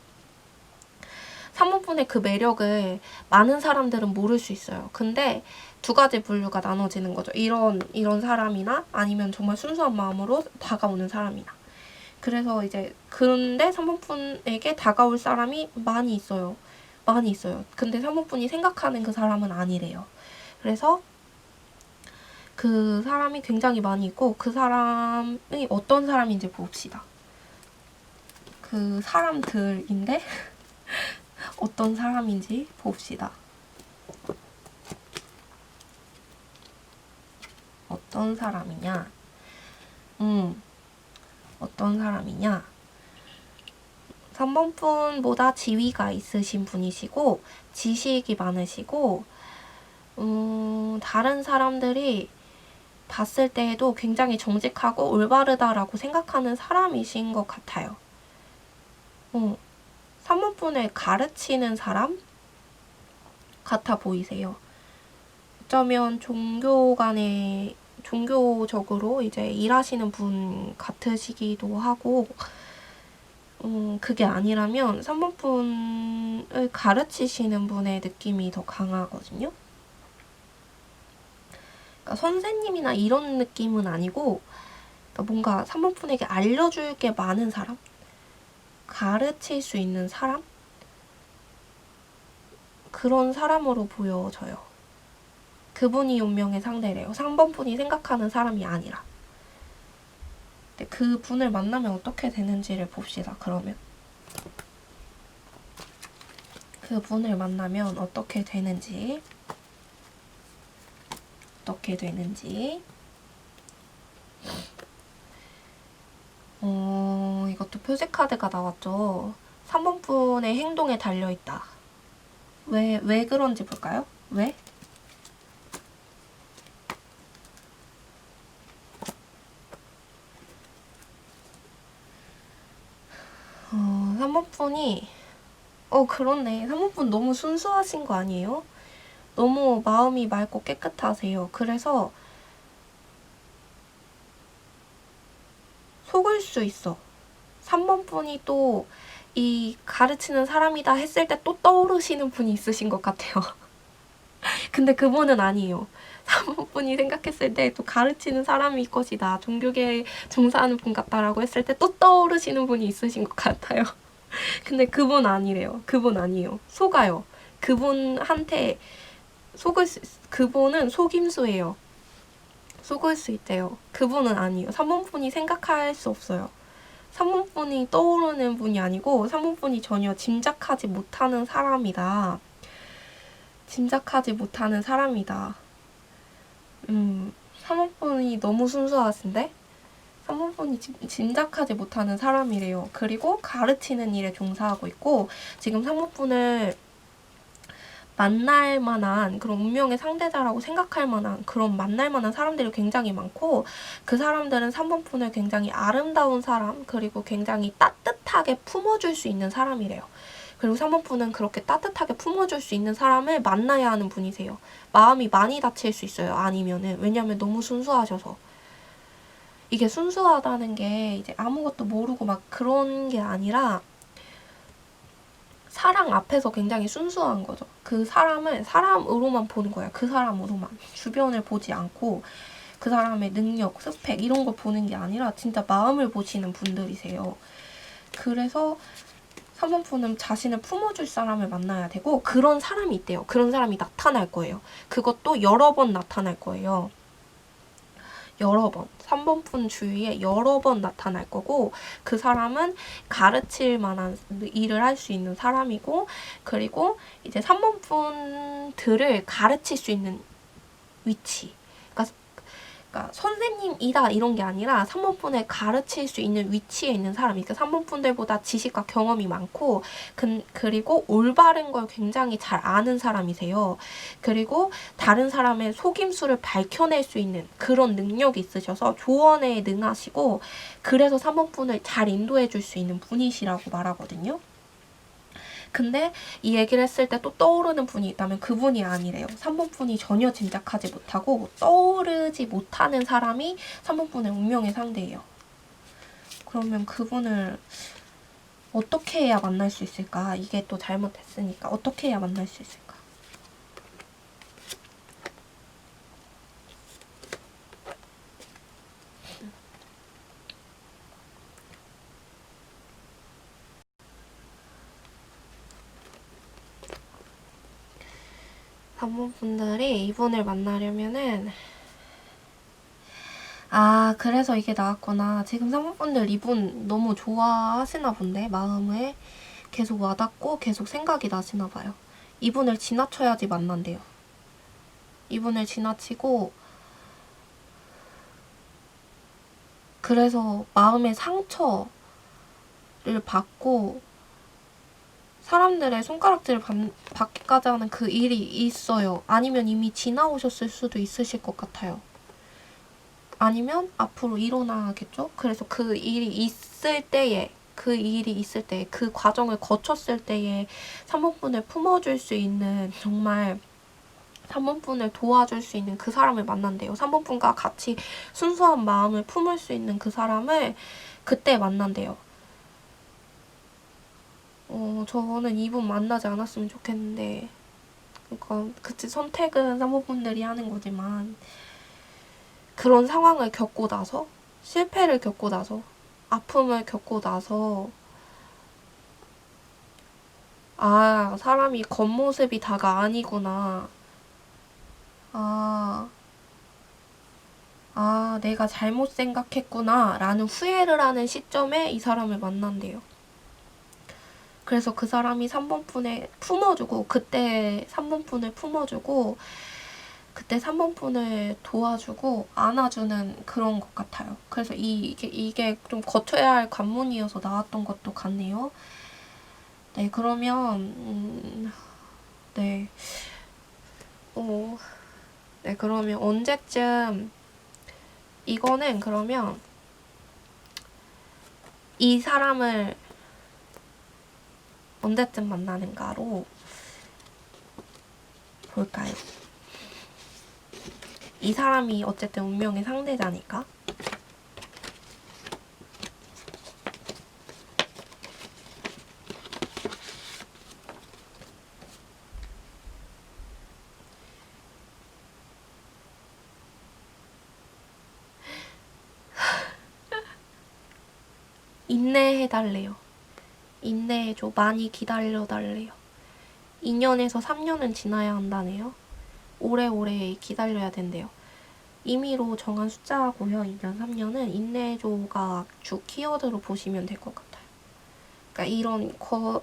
3번분의 그 매력을 많은 사람들은 모를 수 있어요. 근데 두 가지 분류가 나눠지는 거죠. 이런 사람이나 아니면 정말 순수한 마음으로 다가오는 사람이나. 그래서 이제 근데 3번분에게 다가올 사람이 많이 있어요. 많이 있어요. 근데 3번분이 생각하는 그 사람은 아니래요. 그래서 그 사람이 굉장히 많이 있고 그 사람이 어떤 사람인지 봅시다. 그 사람들인데 어떤 사람인지 봅시다. 어떤 사람이냐? 어떤 사람이냐? 3번분보다 지위가 있으신 분이시고 지식이 많으시고 다른 사람들이 봤을 때에도 굉장히 정직하고 올바르다라고 생각하는 사람이신 것 같아요. 3번분을 가르치는 사람 같아 보이세요. 어쩌면 종교적으로 이제 일하시는 분 같으시기도 하고 그게 아니라면 3번분을 가르치시는 분의 느낌이 더 강하거든요. 그러니까 선생님이나 이런 느낌은 아니고 그러니까 뭔가 3번분에게 알려줄 게 많은 사람? 가르칠 수 있는 사람? 그런 사람으로 보여져요. 그분이 운명의 상대래요. 3번분이 생각하는 사람이 아니라. 그 분을 만나면 어떻게 되는지를 봅시다. 그러면 그 분을 만나면 어떻게 되는지 이것도 표지카드가 나왔죠. 3번 분의 행동에 달려있다. 왜 그런지 볼까요? 왜? 3번 분이 그렇네. 3번 분 너무 순수하신 거 아니에요? 너무 마음이 맑고 깨끗하세요. 그래서 속을 수 있어. 3번 분이 또 이 가르치는 사람이다 했을 때 또 떠오르시는 분이 있으신 것 같아요. 근데 그분은 아니에요. 3번 분이 생각했을 때 또 가르치는 사람일 것이다. 종교계에 종사하는 분 같다라고 했을 때 또 떠오르시는 분이 있으신 것 같아요. 근데 그분 아니래요. 그분 아니에요. 속아요. 그분한테 그분은 속임수예요. 속을 수 있대요. 그분은 아니에요. 3번 분이 생각할 수 없어요. 3번 분이 떠오르는 분이 아니고 3번 분이 전혀 짐작하지 못하는 사람이다. 짐작하지 못하는 사람이다. 3번 분이 너무 순수하신데? 3번 분이 짐작하지 못하는 사람이래요. 그리고 가르치는 일에 종사하고 있고 지금 3번 분을 만날 만한 그런 운명의 상대자라고 생각할 만한 그런 만날 만한 사람들이 굉장히 많고 그 사람들은 3번 분을 굉장히 아름다운 사람 그리고 굉장히 따뜻하게 품어줄 수 있는 사람이래요. 그리고 3번 분은 그렇게 따뜻하게 품어줄 수 있는 사람을 만나야 하는 분이세요. 마음이 많이 다칠 수 있어요. 아니면은 왜냐면 너무 순수하셔서. 이게 순수하다는 게 이제 아무것도 모르고 막 그런 게 아니라 사랑 앞에서 굉장히 순수한 거죠. 그 사람을 사람으로만 보는 거예요. 그 사람으로만. 주변을 보지 않고 그 사람의 능력, 스펙 이런 걸 보는 게 아니라 진짜 마음을 보시는 분들이세요. 그래서 3번 분은 자신을 품어줄 사람을 만나야 되고 그런 사람이 있대요. 그런 사람이 나타날 거예요. 그것도 여러 번 나타날 거예요. 여러 번. 3번 분 주위에 여러 번 나타날 거고 그 사람은 가르칠 만한 일을 할 수 있는 사람이고 그리고 이제 3번 분들을 가르칠 수 있는 위치. 그러니까 선생님이다 이런 게 아니라 3번 분을 가르칠 수 있는 위치에 있는 사람이 그러니까 3번 분들보다 지식과 경험이 많고 그리고 올바른 걸 굉장히 잘 아는 사람이세요. 그리고 다른 사람의 속임수를 밝혀낼 수 있는 그런 능력이 있으셔서 조언에 능하시고 그래서 3번 분을 잘 인도해 줄 수 있는 분이시라고 말하거든요. 근데 이 얘기를 했을 때 또 떠오르는 분이 있다면 그분이 아니래요. 3번 분이 전혀 짐작하지 못하고 떠오르지 못하는 사람이 3번 분의 운명의 상대예요. 그러면 그분을 어떻게 해야 만날 수 있을까? 이게 또 잘못됐으니까 어떻게 해야 만날 수 있을까? 산모분들이 이분을 만나려면은 그래서 이게 나왔구나. 지금 산모분들 이분 너무 좋아하시나 본데 마음에 계속 와닿고 계속 생각이 나시나 봐요. 이분을 지나쳐야지 만난대요. 이분을 지나치고 그래서 마음의 상처를 받고 사람들의 손가락질을 받기까지 하는 그 일이 있어요. 아니면 이미 지나오셨을 수도 있으실 것 같아요. 아니면 앞으로 일어나겠죠? 그래서 그 일이 있을 때에 그 과정을 거쳤을 때에 3번분을 품어줄 수 있는 정말 3번분을 도와줄 수 있는 그 사람을 만난대요. 3번분과 같이 순수한 마음을 품을 수 있는 그 사람을 그때 만난대요. 저는 이분 만나지 않았으면 좋겠는데 그러니까 그치 선택은 3번분들이 하는 거지만 그런 상황을 겪고 나서 실패를 겪고 나서 아픔을 겪고 나서 사람이 겉모습이 다가 아니구나. 내가 잘못 생각했구나 라는 후회를 하는 시점에 이 사람을 만난대요. 그래서 그 사람이 3번분에 품어주고 그때 3번분을 품어주고 그때 3번 분을 도와주고 안아주는 그런 것 같아요. 그래서 이게 좀 거쳐야 할 관문이어서 나왔던 것도 같네요. 네, 그러면 네. 네, 그러면 언제쯤 이거는 그러면 이 사람을 언제쯤 만나는가로 볼까요? 이 사람이 어쨌든 운명의 상대자니까. 인내해달래요. 인내해줘. 많이 기다려달래요. 2년에서 3년은 지나야 한다네요. 오래오래 기다려야 된대요. 임의로 정한 숫자고요. 2년, 3년은 인내해줘가 주 키워드로 보시면 될 것 같아요. 그러니까 이런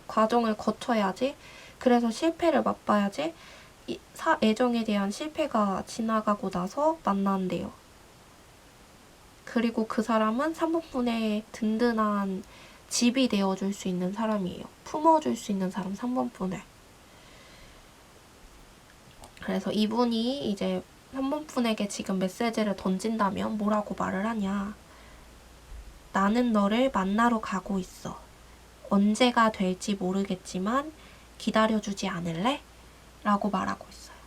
과정을 거쳐야지. 그래서 실패를 맛봐야지. 애정에 대한 실패가 지나가고 나서 만난대요. 그리고 그 사람은 3번분의 든든한 집이 되어줄 수 있는 사람이에요. 품어줄 수 있는 사람 3번분을. 그래서 이분이 이제 3번분에게 지금 메시지를 던진다면 뭐라고 말을 하냐. 나는 너를 만나러 가고 있어. 언제가 될지 모르겠지만 기다려주지 않을래? 라고 말하고 있어요.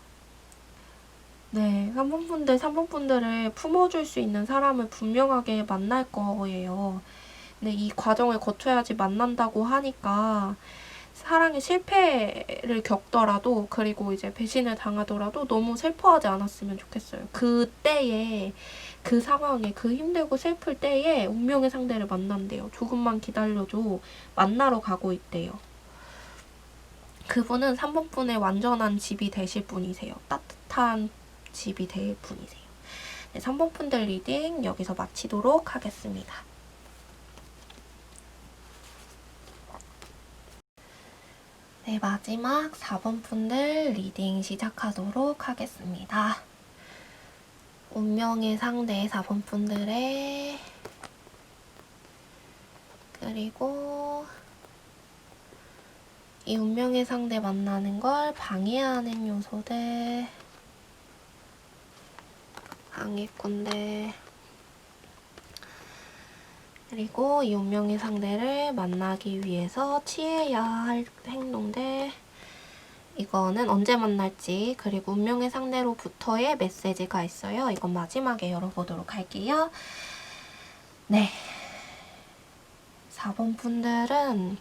네, 3번분들을 품어줄 수 있는 사람을 분명하게 만날 거예요. 근데 이 과정을 거쳐야지 만난다고 하니까 사랑의 실패를 겪더라도 그리고 이제 배신을 당하더라도 너무 슬퍼하지 않았으면 좋겠어요. 그때에 그 상황에 그 힘들고 슬플 때에 운명의 상대를 만난대요. 조금만 기다려줘. 만나러 가고 있대요. 그분은 3번분의 완전한 집이 되실 분이세요. 따뜻한 집이 될 분이세요. 네, 3번분들 리딩 여기서 마치도록 하겠습니다. 네, 마지막 4번 분들 리딩 시작하도록 하겠습니다. 운명의 상대 4번 분들의 그리고 이 운명의 상대 만나는 걸 방해하는 요소들, 방해꾼들, 그리고 이 운명의 상대를 만나기 위해서 취해야 할 행동들, 이거는 언제 만날지, 그리고 운명의 상대로부터의 메시지가 있어요. 이건 마지막에 열어보도록 할게요. 네. 4번 분들은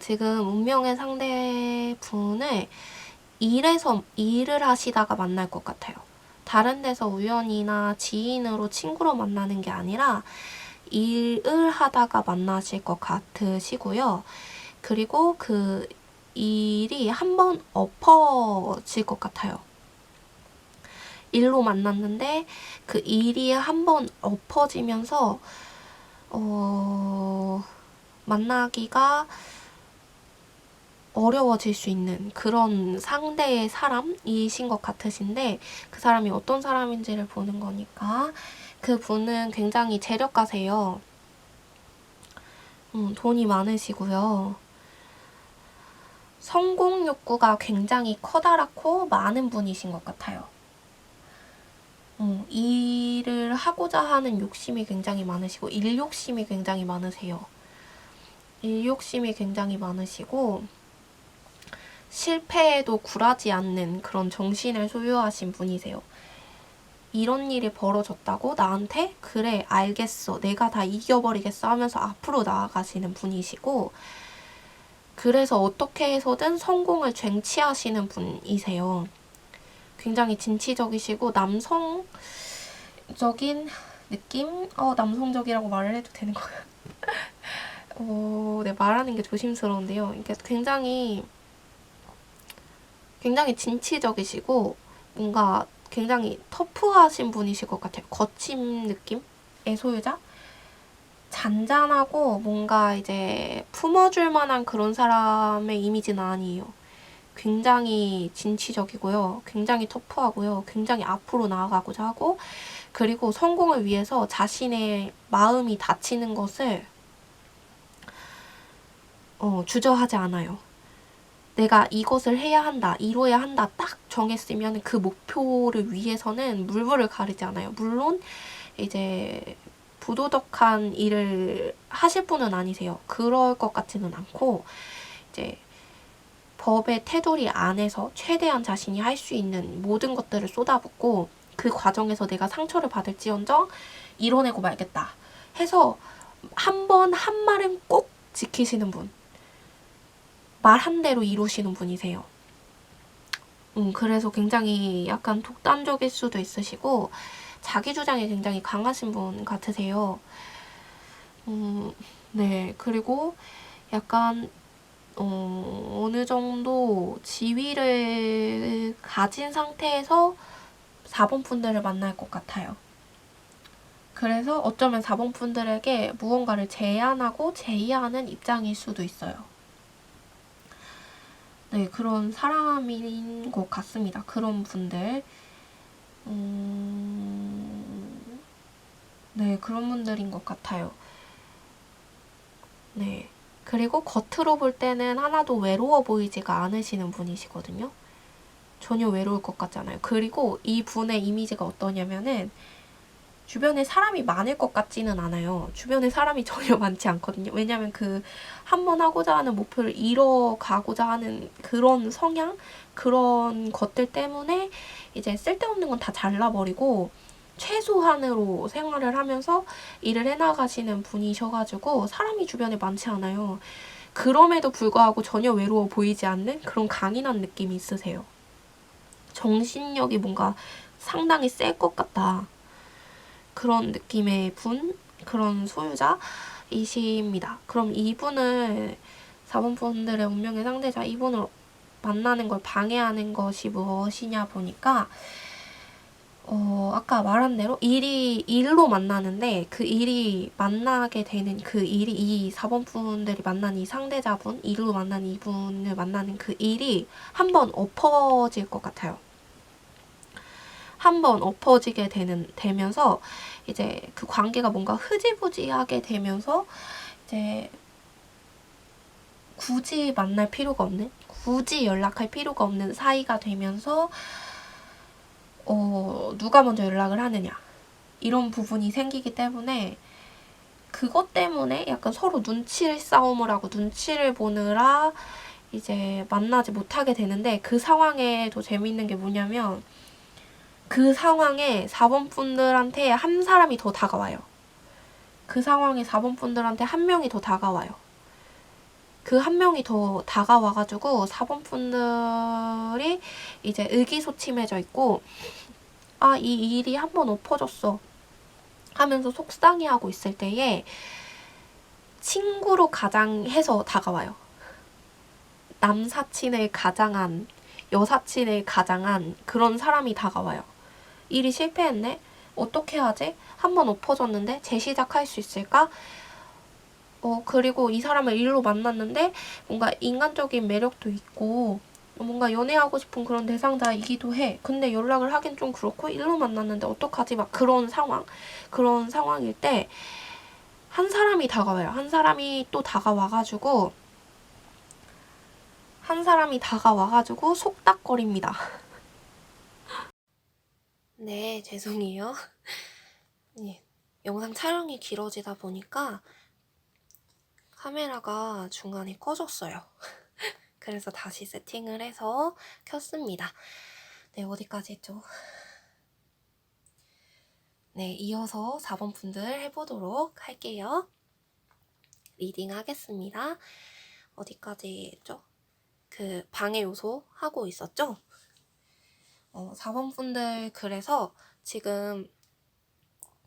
지금 운명의 상대분을 일을 하시다가 만날 것 같아요. 다른 데서 우연이나 지인으로 친구로 만나는 게 아니라 일을 하다가 만나실 것 같으시고요. 그리고 그 일이 한번 엎어질 것 같아요. 일로 만났는데 그 일이 한번 엎어지면서 만나기가 어려워질 수 있는 그런 상대의 사람이신 것 같으신데 그 사람이 어떤 사람인지를 보는 거니까 그 분은 굉장히 재력가세요. 돈이 많으시고요. 성공 욕구가 굉장히 커다랗고 많은 분이신 것 같아요. 일을 하고자 하는 욕심이 굉장히 많으시고 일 욕심이 굉장히 많으세요. 일 욕심이 굉장히 많으시고 실패에도 굴하지 않는 그런 정신을 소유하신 분이세요. 이런 일이 벌어졌다고 나한테 그래 알겠어 내가 다 이겨버리겠어 하면서 앞으로 나아가시는 분이시고 그래서 어떻게 해서든 성공을 쟁취하시는 분이세요. 굉장히 진취적이시고 남성적인 느낌? 남성적이라고 말을 해도 되는 거예요? 네, 말하는 게 조심스러운데요. 이게 굉장히 진취적이시고 뭔가 굉장히 터프하신 분이실 것 같아요. 거친 느낌의 소유자? 잔잔하고 뭔가 이제 품어줄 만한 그런 사람의 이미지는 아니에요. 굉장히 진취적이고요. 굉장히 터프하고요. 굉장히 앞으로 나아가고자 하고, 그리고 성공을 위해서 자신의 마음이 다치는 것을 주저하지 않아요. 내가 이것을 해야 한다, 이뤄야 한다 딱 정했으면 그 목표를 위해서는 물불을 가리지 않아요. 물론 이제 부도덕한 일을 하실 분은 아니세요. 그럴 것 같지는 않고, 이제 법의 테두리 안에서 최대한 자신이 할 수 있는 모든 것들을 쏟아붓고, 그 과정에서 내가 상처를 받을지언정 이뤄내고 말겠다 해서 한 번 한 말은 꼭 지키시는 분, 말한 대로 이루시는 분이세요. 그래서 굉장히 약간 독단적일 수도 있으시고 자기 주장이 굉장히 강하신 분 같으세요. 네. 그리고 약간 어느 정도 지위를 가진 상태에서 4번 분들을 만날 것 같아요. 그래서 어쩌면 4번 분들에게 무언가를 제안하고 제의하는 입장일 수도 있어요. 네, 그런 사람인 것 같습니다. 그런 분들. 네, 그런 분들인 것 같아요. 네. 그리고 겉으로 볼 때는 하나도 외로워 보이지가 않으시는 분이시거든요. 전혀 외로울 것 같잖아요. 그리고 이 분의 이미지가 어떠냐면은 주변에 사람이 많을 것 같지는 않아요. 주변에 사람이 전혀 많지 않거든요. 왜냐면 그 한 번 하고자 하는 목표를 이뤄가고자 하는 그런 성향, 그런 것들 때문에 이제 쓸데없는 건 다 잘라버리고 최소한으로 생활을 하면서 일을 해나가시는 분이셔가지고 사람이 주변에 많지 않아요. 그럼에도 불구하고 전혀 외로워 보이지 않는 그런 강인한 느낌이 있으세요. 정신력이 뭔가 상당히 셀 것 같다. 그런 느낌의 분, 그런 소유자이십니다. 그럼 이분을 4번 분들의 운명의 상대자, 이분을 만나는 걸 방해하는 것이 무엇이냐 보니까 아까 말한 대로 일로 만나는데 그 일이 만나게 되는 그 일이 이 4번 분들이 만난 이 상대자분, 일로 만난 이분을 만나는 그 일이 한번 엎어질 것 같아요. 한번 엎어지게 되면서 이제 그 관계가 뭔가 흐지부지하게 되면서 이제 굳이 만날 필요가 없는, 굳이 연락할 필요가 없는 사이가 되면서 누가 먼저 연락을 하느냐 이런 부분이 생기기 때문에 그것 때문에 약간 서로 눈치 싸움을 하고 눈치를 보느라 이제 만나지 못하게 되는데, 그 상황에 더 재밌는 게 뭐냐면 그 상황에 4번 분들한테 한 사람이 더 다가와요. 그 상황에 4번 분들한테 한 명이 더 다가와요. 그 한 명이 더 다가와가지고 4번 분들이 이제 의기소침해져 있고, 아, 이 일이 한 번 엎어졌어 하면서 속상해하고 있을 때에 친구로 가장해서 다가와요. 남사친을 가장한, 여사친을 가장한 그런 사람이 다가와요. 일이 실패했네? 어떻게 하지? 한 번 엎어졌는데 재시작할 수 있을까? 그리고 이 사람을 일로 만났는데 뭔가 인간적인 매력도 있고 뭔가 연애하고 싶은 그런 대상자이기도 해. 근데 연락을 하긴 좀 그렇고 일로 만났는데 어떡하지? 막 그런 상황일 때 한 사람이 다가와요. 한 사람이 다가와가지고 속닥거립니다. 네, 죄송해요. 예, 영상 촬영이 길어지다 보니까 카메라가 중간에 꺼졌어요. 그래서 다시 세팅을 해서 켰습니다. 네, 어디까지 했죠? 네, 이어서 4번 분들 해보도록 할게요. 리딩 하겠습니다. 어디까지 했죠? 그 방해 요소 하고 있었죠? 4번 분들, 그래서 지금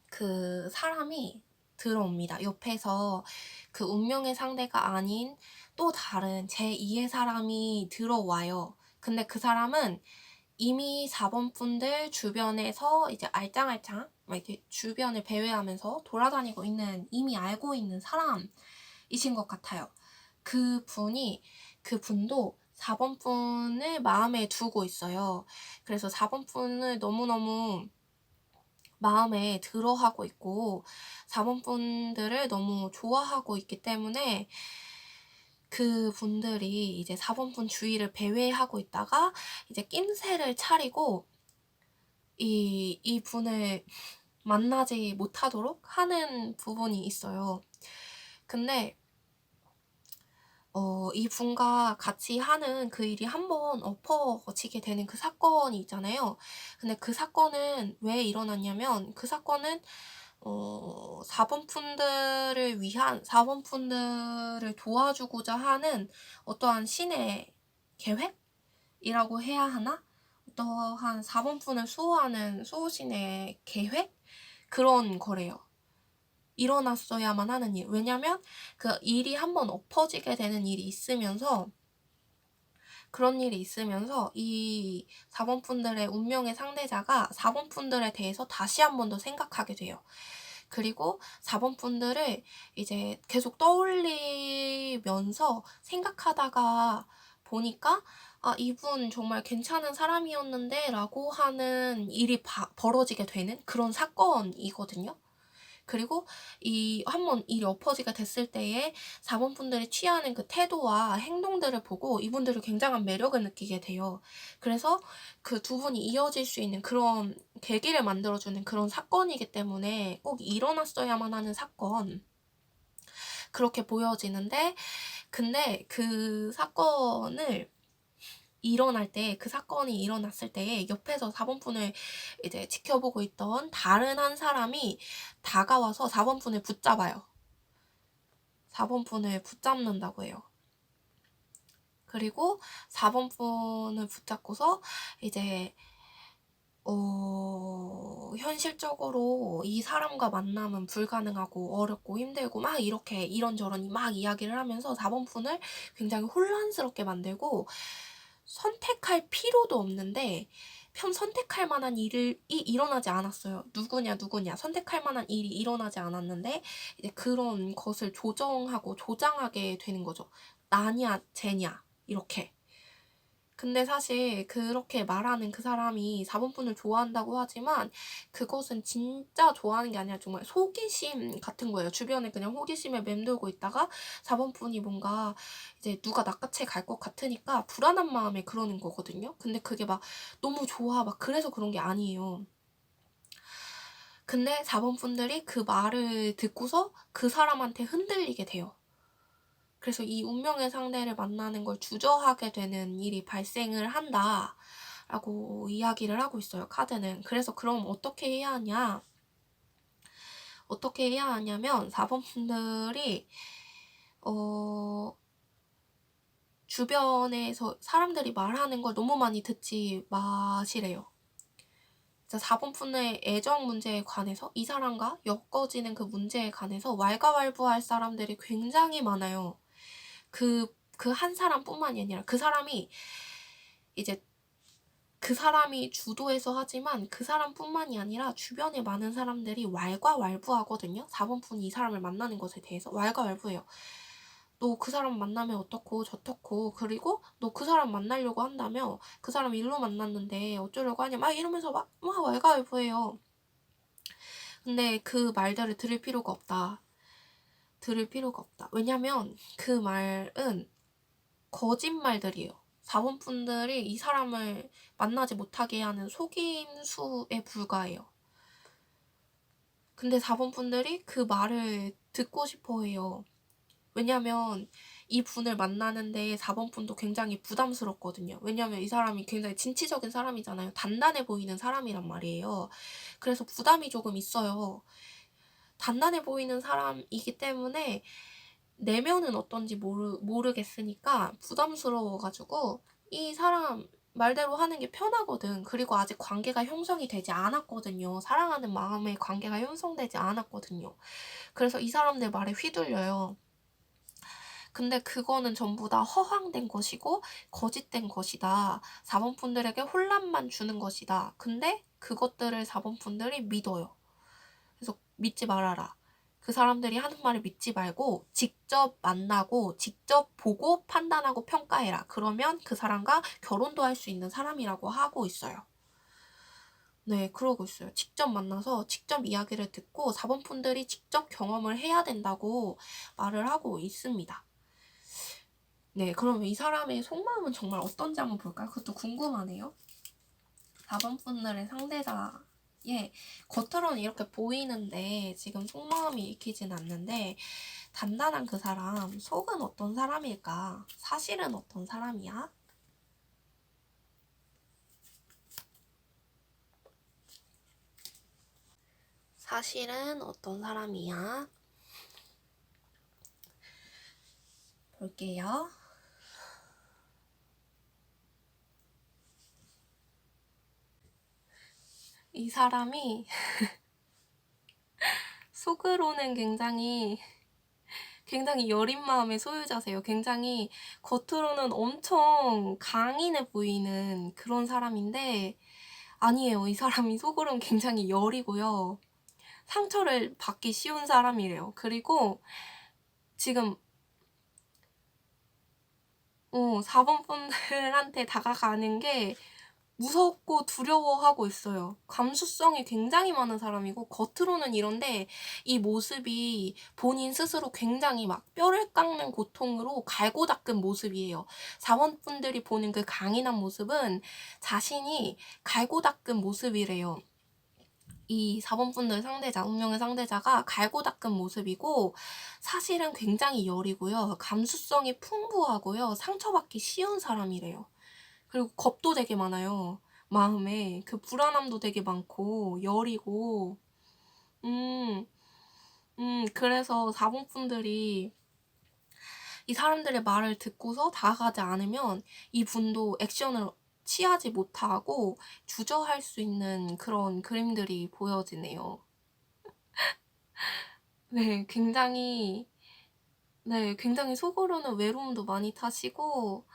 그 사람이 들어옵니다. 옆에서 그 운명의 상대가 아닌 또 다른 제2의 사람이 들어와요. 근데 그 사람은 이미 4번 분들 주변에서 이제 알짱알짱 막 이렇게 주변을 배회하면서 돌아다니고 있는, 이미 알고 있는 사람이신 것 같아요. 그분도 4번 분을 마음에 두고 있어요. 그래서 4번 분을 너무너무 마음에 들어하고 있고 4번 분들을 너무 좋아하고 있기 때문에 그분들이 이제 4번 분 주위를 배회하고 있다가 이제 낌새를 차리고 이분을 만나지 못하도록 하는 부분이 있어요. 근데 이분과 같이 하는 그 일이 한번 엎어지게 되는 그 사건이 있잖아요. 근데 그 사건은 왜 일어났냐면 그 사건은 4번 분들을 도와주고자 하는 어떠한 신의 계획이라고 해야 하나? 어떠한 4번 분을 수호하는 수호신의 계획? 그런 거래요. 일어났어야만 하는 일. 왜냐면 그 일이 한번 엎어지게 되는 일이 있으면서 그런 일이 있으면서 이 4번 분들의 운명의 상대자가 4번 분들에 대해서 다시 한 번 더 생각하게 돼요. 그리고 4번 분들을 이제 계속 떠올리면서 생각하다가 보니까 '아 이분 정말 괜찮은 사람이었는데.' 라고 하는 일이 벌어지게 되는 그런 사건이거든요. 그리고 이 한번 일이 엎어지게 됐을 때에 4번 분들이 취하는 그 태도와 행동들을 보고 이분들이 굉장한 매력을 느끼게 돼요. 그래서 그 두 분이 이어질 수 있는 그런 계기를 만들어 주는 그런 사건이기 때문에 꼭 일어났어야만 하는 사건, 그렇게 보여지는데, 근데 그 사건이 일어났을 때에 옆에서 4번 분을 이제 지켜보고 있던 다른 한 사람이 다가와서 4번 분을 붙잡아요. 4번 분을 붙잡는다고 해요. 그리고 4번 분을 붙잡고서 이제 현실적으로 이 사람과 만남은 불가능하고 어렵고 힘들고 막 이렇게 이런저런 막 이야기를 하면서 4번 분을 굉장히 혼란스럽게 만들고, 선택할 필요도 없는데 선택할 만한 일이 일어나지 않았어요. 누구냐 선택할 만한 일이 일어나지 않았는데 이제 그런 것을 조정하고 조장하게 되는 거죠. 나냐 쟤냐 이렇게. 근데 사실 그렇게 말하는 그 사람이 4번 분을 좋아한다고 하지만 그것은 진짜 좋아하는 게 아니라 정말 호기심 같은 거예요. 주변에 그냥 호기심에 맴돌고 있다가 4번 분이 뭔가 이제 누가 낚아채 갈 것 같으니까 불안한 마음에 그러는 거거든요. 근데 그게 막 너무 좋아 막 그래서 그런 게 아니에요. 근데 4번 분들이 그 말을 듣고서 그 사람한테 흔들리게 돼요. 그래서 이 운명의 상대를 만나는 걸 주저하게 되는 일이 발생을 한다라고 이야기를 하고 있어요, 카드는. 그래서 그럼 어떻게 해야 하냐면 4번 분들이 주변에서 사람들이 말하는 걸 너무 많이 듣지 마시래요. 4번 분의 애정 문제에 관해서 이 사람과 엮어지는 그 문제에 관해서 왈가왈부할 사람들이 굉장히 많아요. 그 한 사람뿐만이 아니라 그 사람이 주도해서 하지만 그 사람뿐만이 아니라 주변에 많은 사람들이 왈가왈부하거든요. 4번 분이 이 사람을 만나는 것에 대해서 왈가왈부해요. 너 그 사람 만나면 어떻고 저떻고, 그리고 너 그 사람 만나려고 한다며 그 사람 일로 만났는데 어쩌려고 하냐 막 이러면서 막 왈가왈부해요. 근데 그 말들을 들을 필요가 없다. 왜냐면 그 말은 거짓말들이에요. 4번 분들이 이 사람을 만나지 못하게 하는 속임수에 불과해요. 근데 4번 분들이 그 말을 듣고 싶어 해요. 왜냐면 이 분을 만나는데 4번 분도 굉장히 부담스럽거든요. 왜냐면 이 사람이 굉장히 진취적인 사람이잖아요. 단단해 보이는 사람이란 말이에요. 그래서 부담이 조금 있어요. 단단해 보이는 사람이기 때문에 내면은 어떤지 모르겠으니까 부담스러워가지고 이 사람 말대로 하는 게 편하거든. 그리고 아직 관계가 형성이 되지 않았거든요. 사랑하는 마음의 관계가 형성되지 않았거든요. 그래서 이 사람들 말에 휘둘려요. 근데 그거는 전부 다 허황된 것이고 거짓된 것이다. 4번 분들에게 혼란만 주는 것이다. 근데 그것들을 4번 분들이 믿어요. 믿지 말아라. 그 사람들이 하는 말을 믿지 말고 직접 만나고 직접 보고 판단하고 평가해라. 그러면 그 사람과 결혼도 할 수 있는 사람이라고 하고 있어요. 네, 그러고 있어요. 직접 만나서 직접 이야기를 듣고 사본분들이 직접 경험을 해야 된다고 말을 하고 있습니다. 네, 그럼 이 사람의 속마음은 정말 어떤지 한번 볼까요? 그것도 궁금하네요. 4번 분들의 상대자의 겉으로는 이렇게 보이는데 지금 속마음이 읽히진 않는데 단단한 그 사람, 속은 어떤 사람일까? 사실은 어떤 사람이야? 사실은 어떤 사람이야? 볼게요. 이 사람이 속으로는 굉장히 여린 마음의 소유자세요. 굉장히 겉으로는 엄청 강인해 보이는 그런 사람인데 아니에요. 이 사람이 속으로는 굉장히 여리고요. 상처를 받기 쉬운 사람이래요. 그리고 지금 4번 분들한테 다가가는 게 무섭고 두려워하고 있어요. 감수성이 굉장히 많은 사람이고 겉으로는 이런데 이 모습이 본인 스스로 굉장히 막 뼈를 깎는 고통으로 갈고 닦은 모습이에요. 4번 분들이 보는 그 강인한 모습은 자신이 갈고 닦은 모습이래요. 이 4번 분들 상대자, 운명의 상대자가 갈고 닦은 모습이고 사실은 굉장히 여리고요. 감수성이 풍부하고요. 상처받기 쉬운 사람이래요. 그리고 겁도 되게 많아요. 마음에 그 불안함도 되게 많고 여리고 그래서 4번 분들이 이 사람들의 말을 듣고서 다가가지 않으면 이분도 액션을 취하지 못하고 주저할 수 있는 그런 그림들이 보여지네요. 네, 굉장히 속으로는 외로움도 많이 타시고,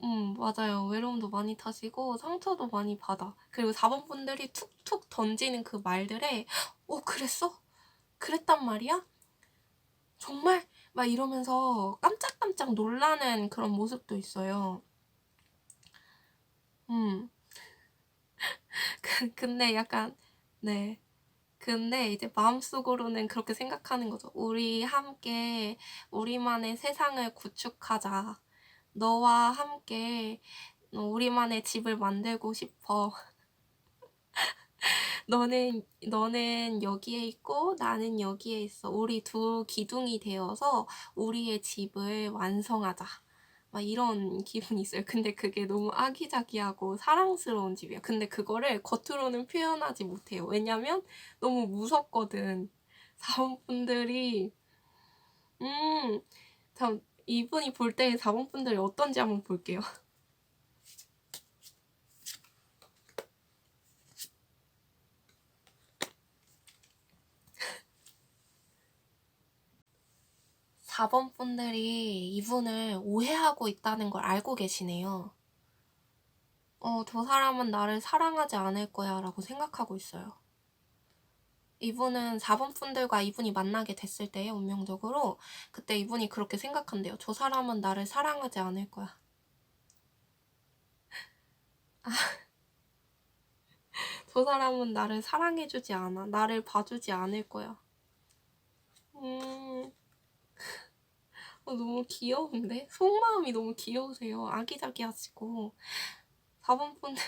음, 맞아요. 외로움도 많이 타시고, 상처도 많이 받아. 그리고 4번 분들이 툭툭 던지는 그 말들에, 그랬어? 그랬단 말이야? 정말? 막 이러면서 깜짝깜짝 놀라는 그런 모습도 있어요. 음, 근데 약간, 네. 근데 이제 마음속으로는 그렇게 생각하는 거죠. 우리 함께 우리만의 세상을 구축하자. 너와 함께 우리만의 집을 만들고 싶어. 너는 여기에 있고 나는 여기에 있어. 우리 두 기둥이 되어서 우리의 집을 완성하자. 막 이런 기분이 있어요. 근데 그게 너무 아기자기하고 사랑스러운 집이에요. 근데 그거를 겉으로는 표현하지 못해요. 왜냐면 너무 무섭거든. 사원분들이 참 이분이 볼 때 사원분들이 어떤지 한번 볼게요. 4번 분들이 이분을 오해하고 있다는 걸 알고 계시네요. 저 사람은 나를 사랑하지 않을 거야 라고 생각하고 있어요. 이분은 4번 분들과 이분이 만나게 됐을 때에 운명적으로 그때 이분이 그렇게 생각한대요. 저 사람은 나를 사랑하지 않을 거야. 저 사람은 나를 사랑해주지 않아. 나를 봐주지 않을 거야. 음, 너무 귀여운데? 속마음이 너무 귀여우세요. 아기자기하시고. 4번 분들,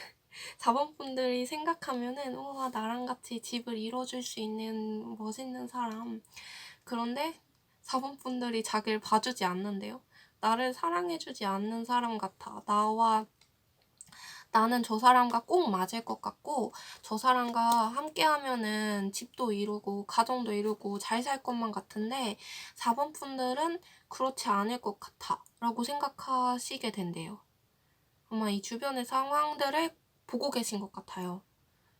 4번 분들이 생각하면은, 나랑 같이 집을 이뤄줄 수 있는 멋있는 사람. 그런데 4번 분들이 자기를 봐주지 않는데요. 나를 사랑해주지 않는 사람 같아. 나는 저 사람과 꼭 맞을 것 같고, 저 사람과 함께 하면은 집도 이루고, 가정도 이루고, 잘 살 것만 같은데, 4번 분들은 그렇지 않을 것 같아. 라고 생각하시게 된대요. 아마 이 주변의 상황들을 보고 계신 것 같아요.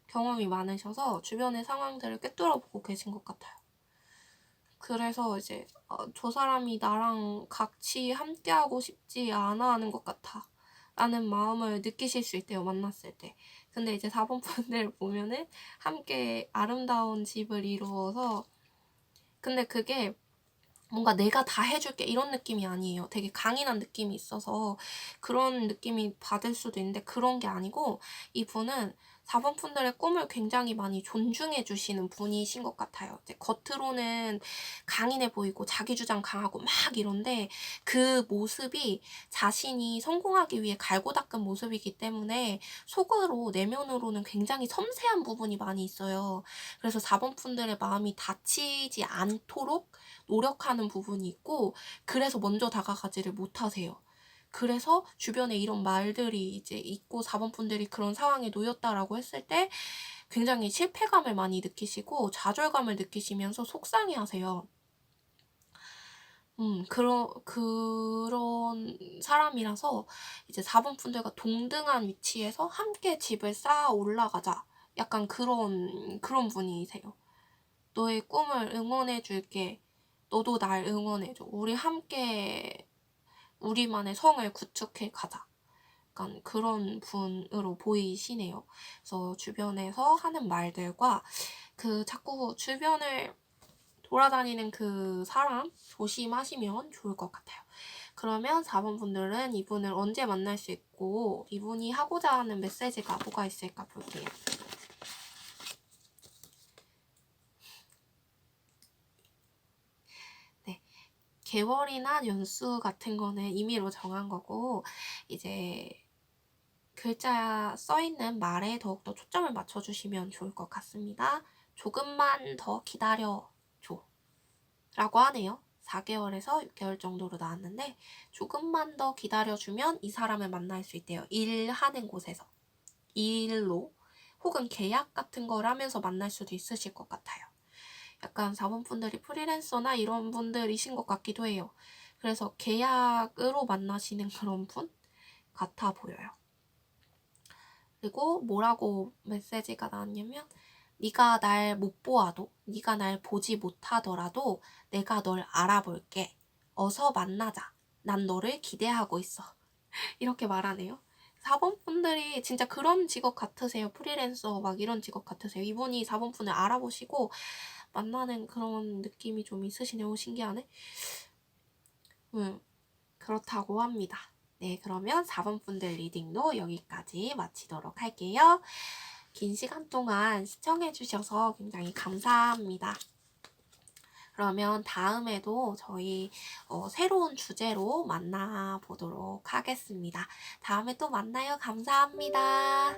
경험이 많으셔서 주변의 상황들을 꿰뚫어 보고 계신 것 같아요. 그래서 이제 저 사람이 나랑 같이 함께하고 싶지 않아 하는 것 같아 라는 마음을 느끼실 수 있대요. 만났을 때. 근데 이제 4번 분들 보면은 함께 아름다운 집을 이루어서, 근데 그게 뭔가 내가 다 해줄게 이런 느낌이 아니에요. 되게 강인한 느낌이 있어서 그런 느낌이 받을 수도 있는데, 그런 게 아니고 이분은 4번 분들의 꿈을 굉장히 많이 존중해 주시는 분이신 것 같아요. 이제 겉으로는 강인해 보이고 자기 주장 강하고 막 이런데, 그 모습이 자신이 성공하기 위해 갈고 닦은 모습이기 때문에 속으로, 내면으로는 굉장히 섬세한 부분이 많이 있어요. 그래서 4번 분들의 마음이 다치지 않도록 노력하는 부분이 있고, 그래서 먼저 다가가지를 못하세요. 그래서 주변에 이런 말들이 이제 있고 4번 분들이 그런 상황에 놓였다라고 했을 때 굉장히 실패감을 많이 느끼시고 좌절감을 느끼시면서 속상해하세요. 그런 사람이라서 이제 4번 분들과 동등한 위치에서 함께 집을 쌓아 올라가자, 약간 그런 분이세요. 너의 꿈을 응원해 줄게. 너도 날 응원해 줘. 우리 함께 우리만의 성을 구축해 가자. 약간 그런 분으로 보이시네요. 그래서 주변에서 하는 말들과 그 자꾸 주변을 돌아다니는 그 사람 조심하시면 좋을 것 같아요. 그러면 4번 분들은 이분을 언제 만날 수 있고 이분이 하고자 하는 메시지가 뭐가 있을까 볼게요. 네. 개월이나 연수 같은 거는 임의로 정한 거고, 이제 글자 써있는 말에 더욱더 초점을 맞춰주시면 좋을 것 같습니다. 조금만 더 기다려줘 라고 하네요. 4개월에서 6개월 정도로 나왔는데, 조금만 더 기다려주면 이 사람을 만날 수 있대요. 일하는 곳에서. 일로 혹은 계약 같은 걸 하면서 만날 수도 있으실 것 같아요. 약간 4번 분들이 프리랜서나 이런 분들이신 것 같기도 해요. 그래서 계약으로 만나시는 그런 분 같아 보여요. 그리고 뭐라고 메시지가 나왔냐면, 네가 날 못 보아도, 네가 날 보지 못하더라도 내가 널 알아볼게. 어서 만나자. 난 너를 기대하고 있어. 이렇게 말하네요. 4번 분들이 진짜 그런 직업 같으세요. 프리랜서 막 이런 직업 같으세요. 이분이 4번 분을 알아보시고 만나는 그런 느낌이 좀 있으시네요. 신기하네. 그렇다고 합니다. 네, 그러면 4번 분들 리딩도 여기까지 마치도록 할게요. 긴 시간 동안 시청해주셔서 굉장히 감사합니다. 그러면 다음에도 저희 새로운 주제로 만나보도록 하겠습니다. 다음에 또 만나요. 감사합니다.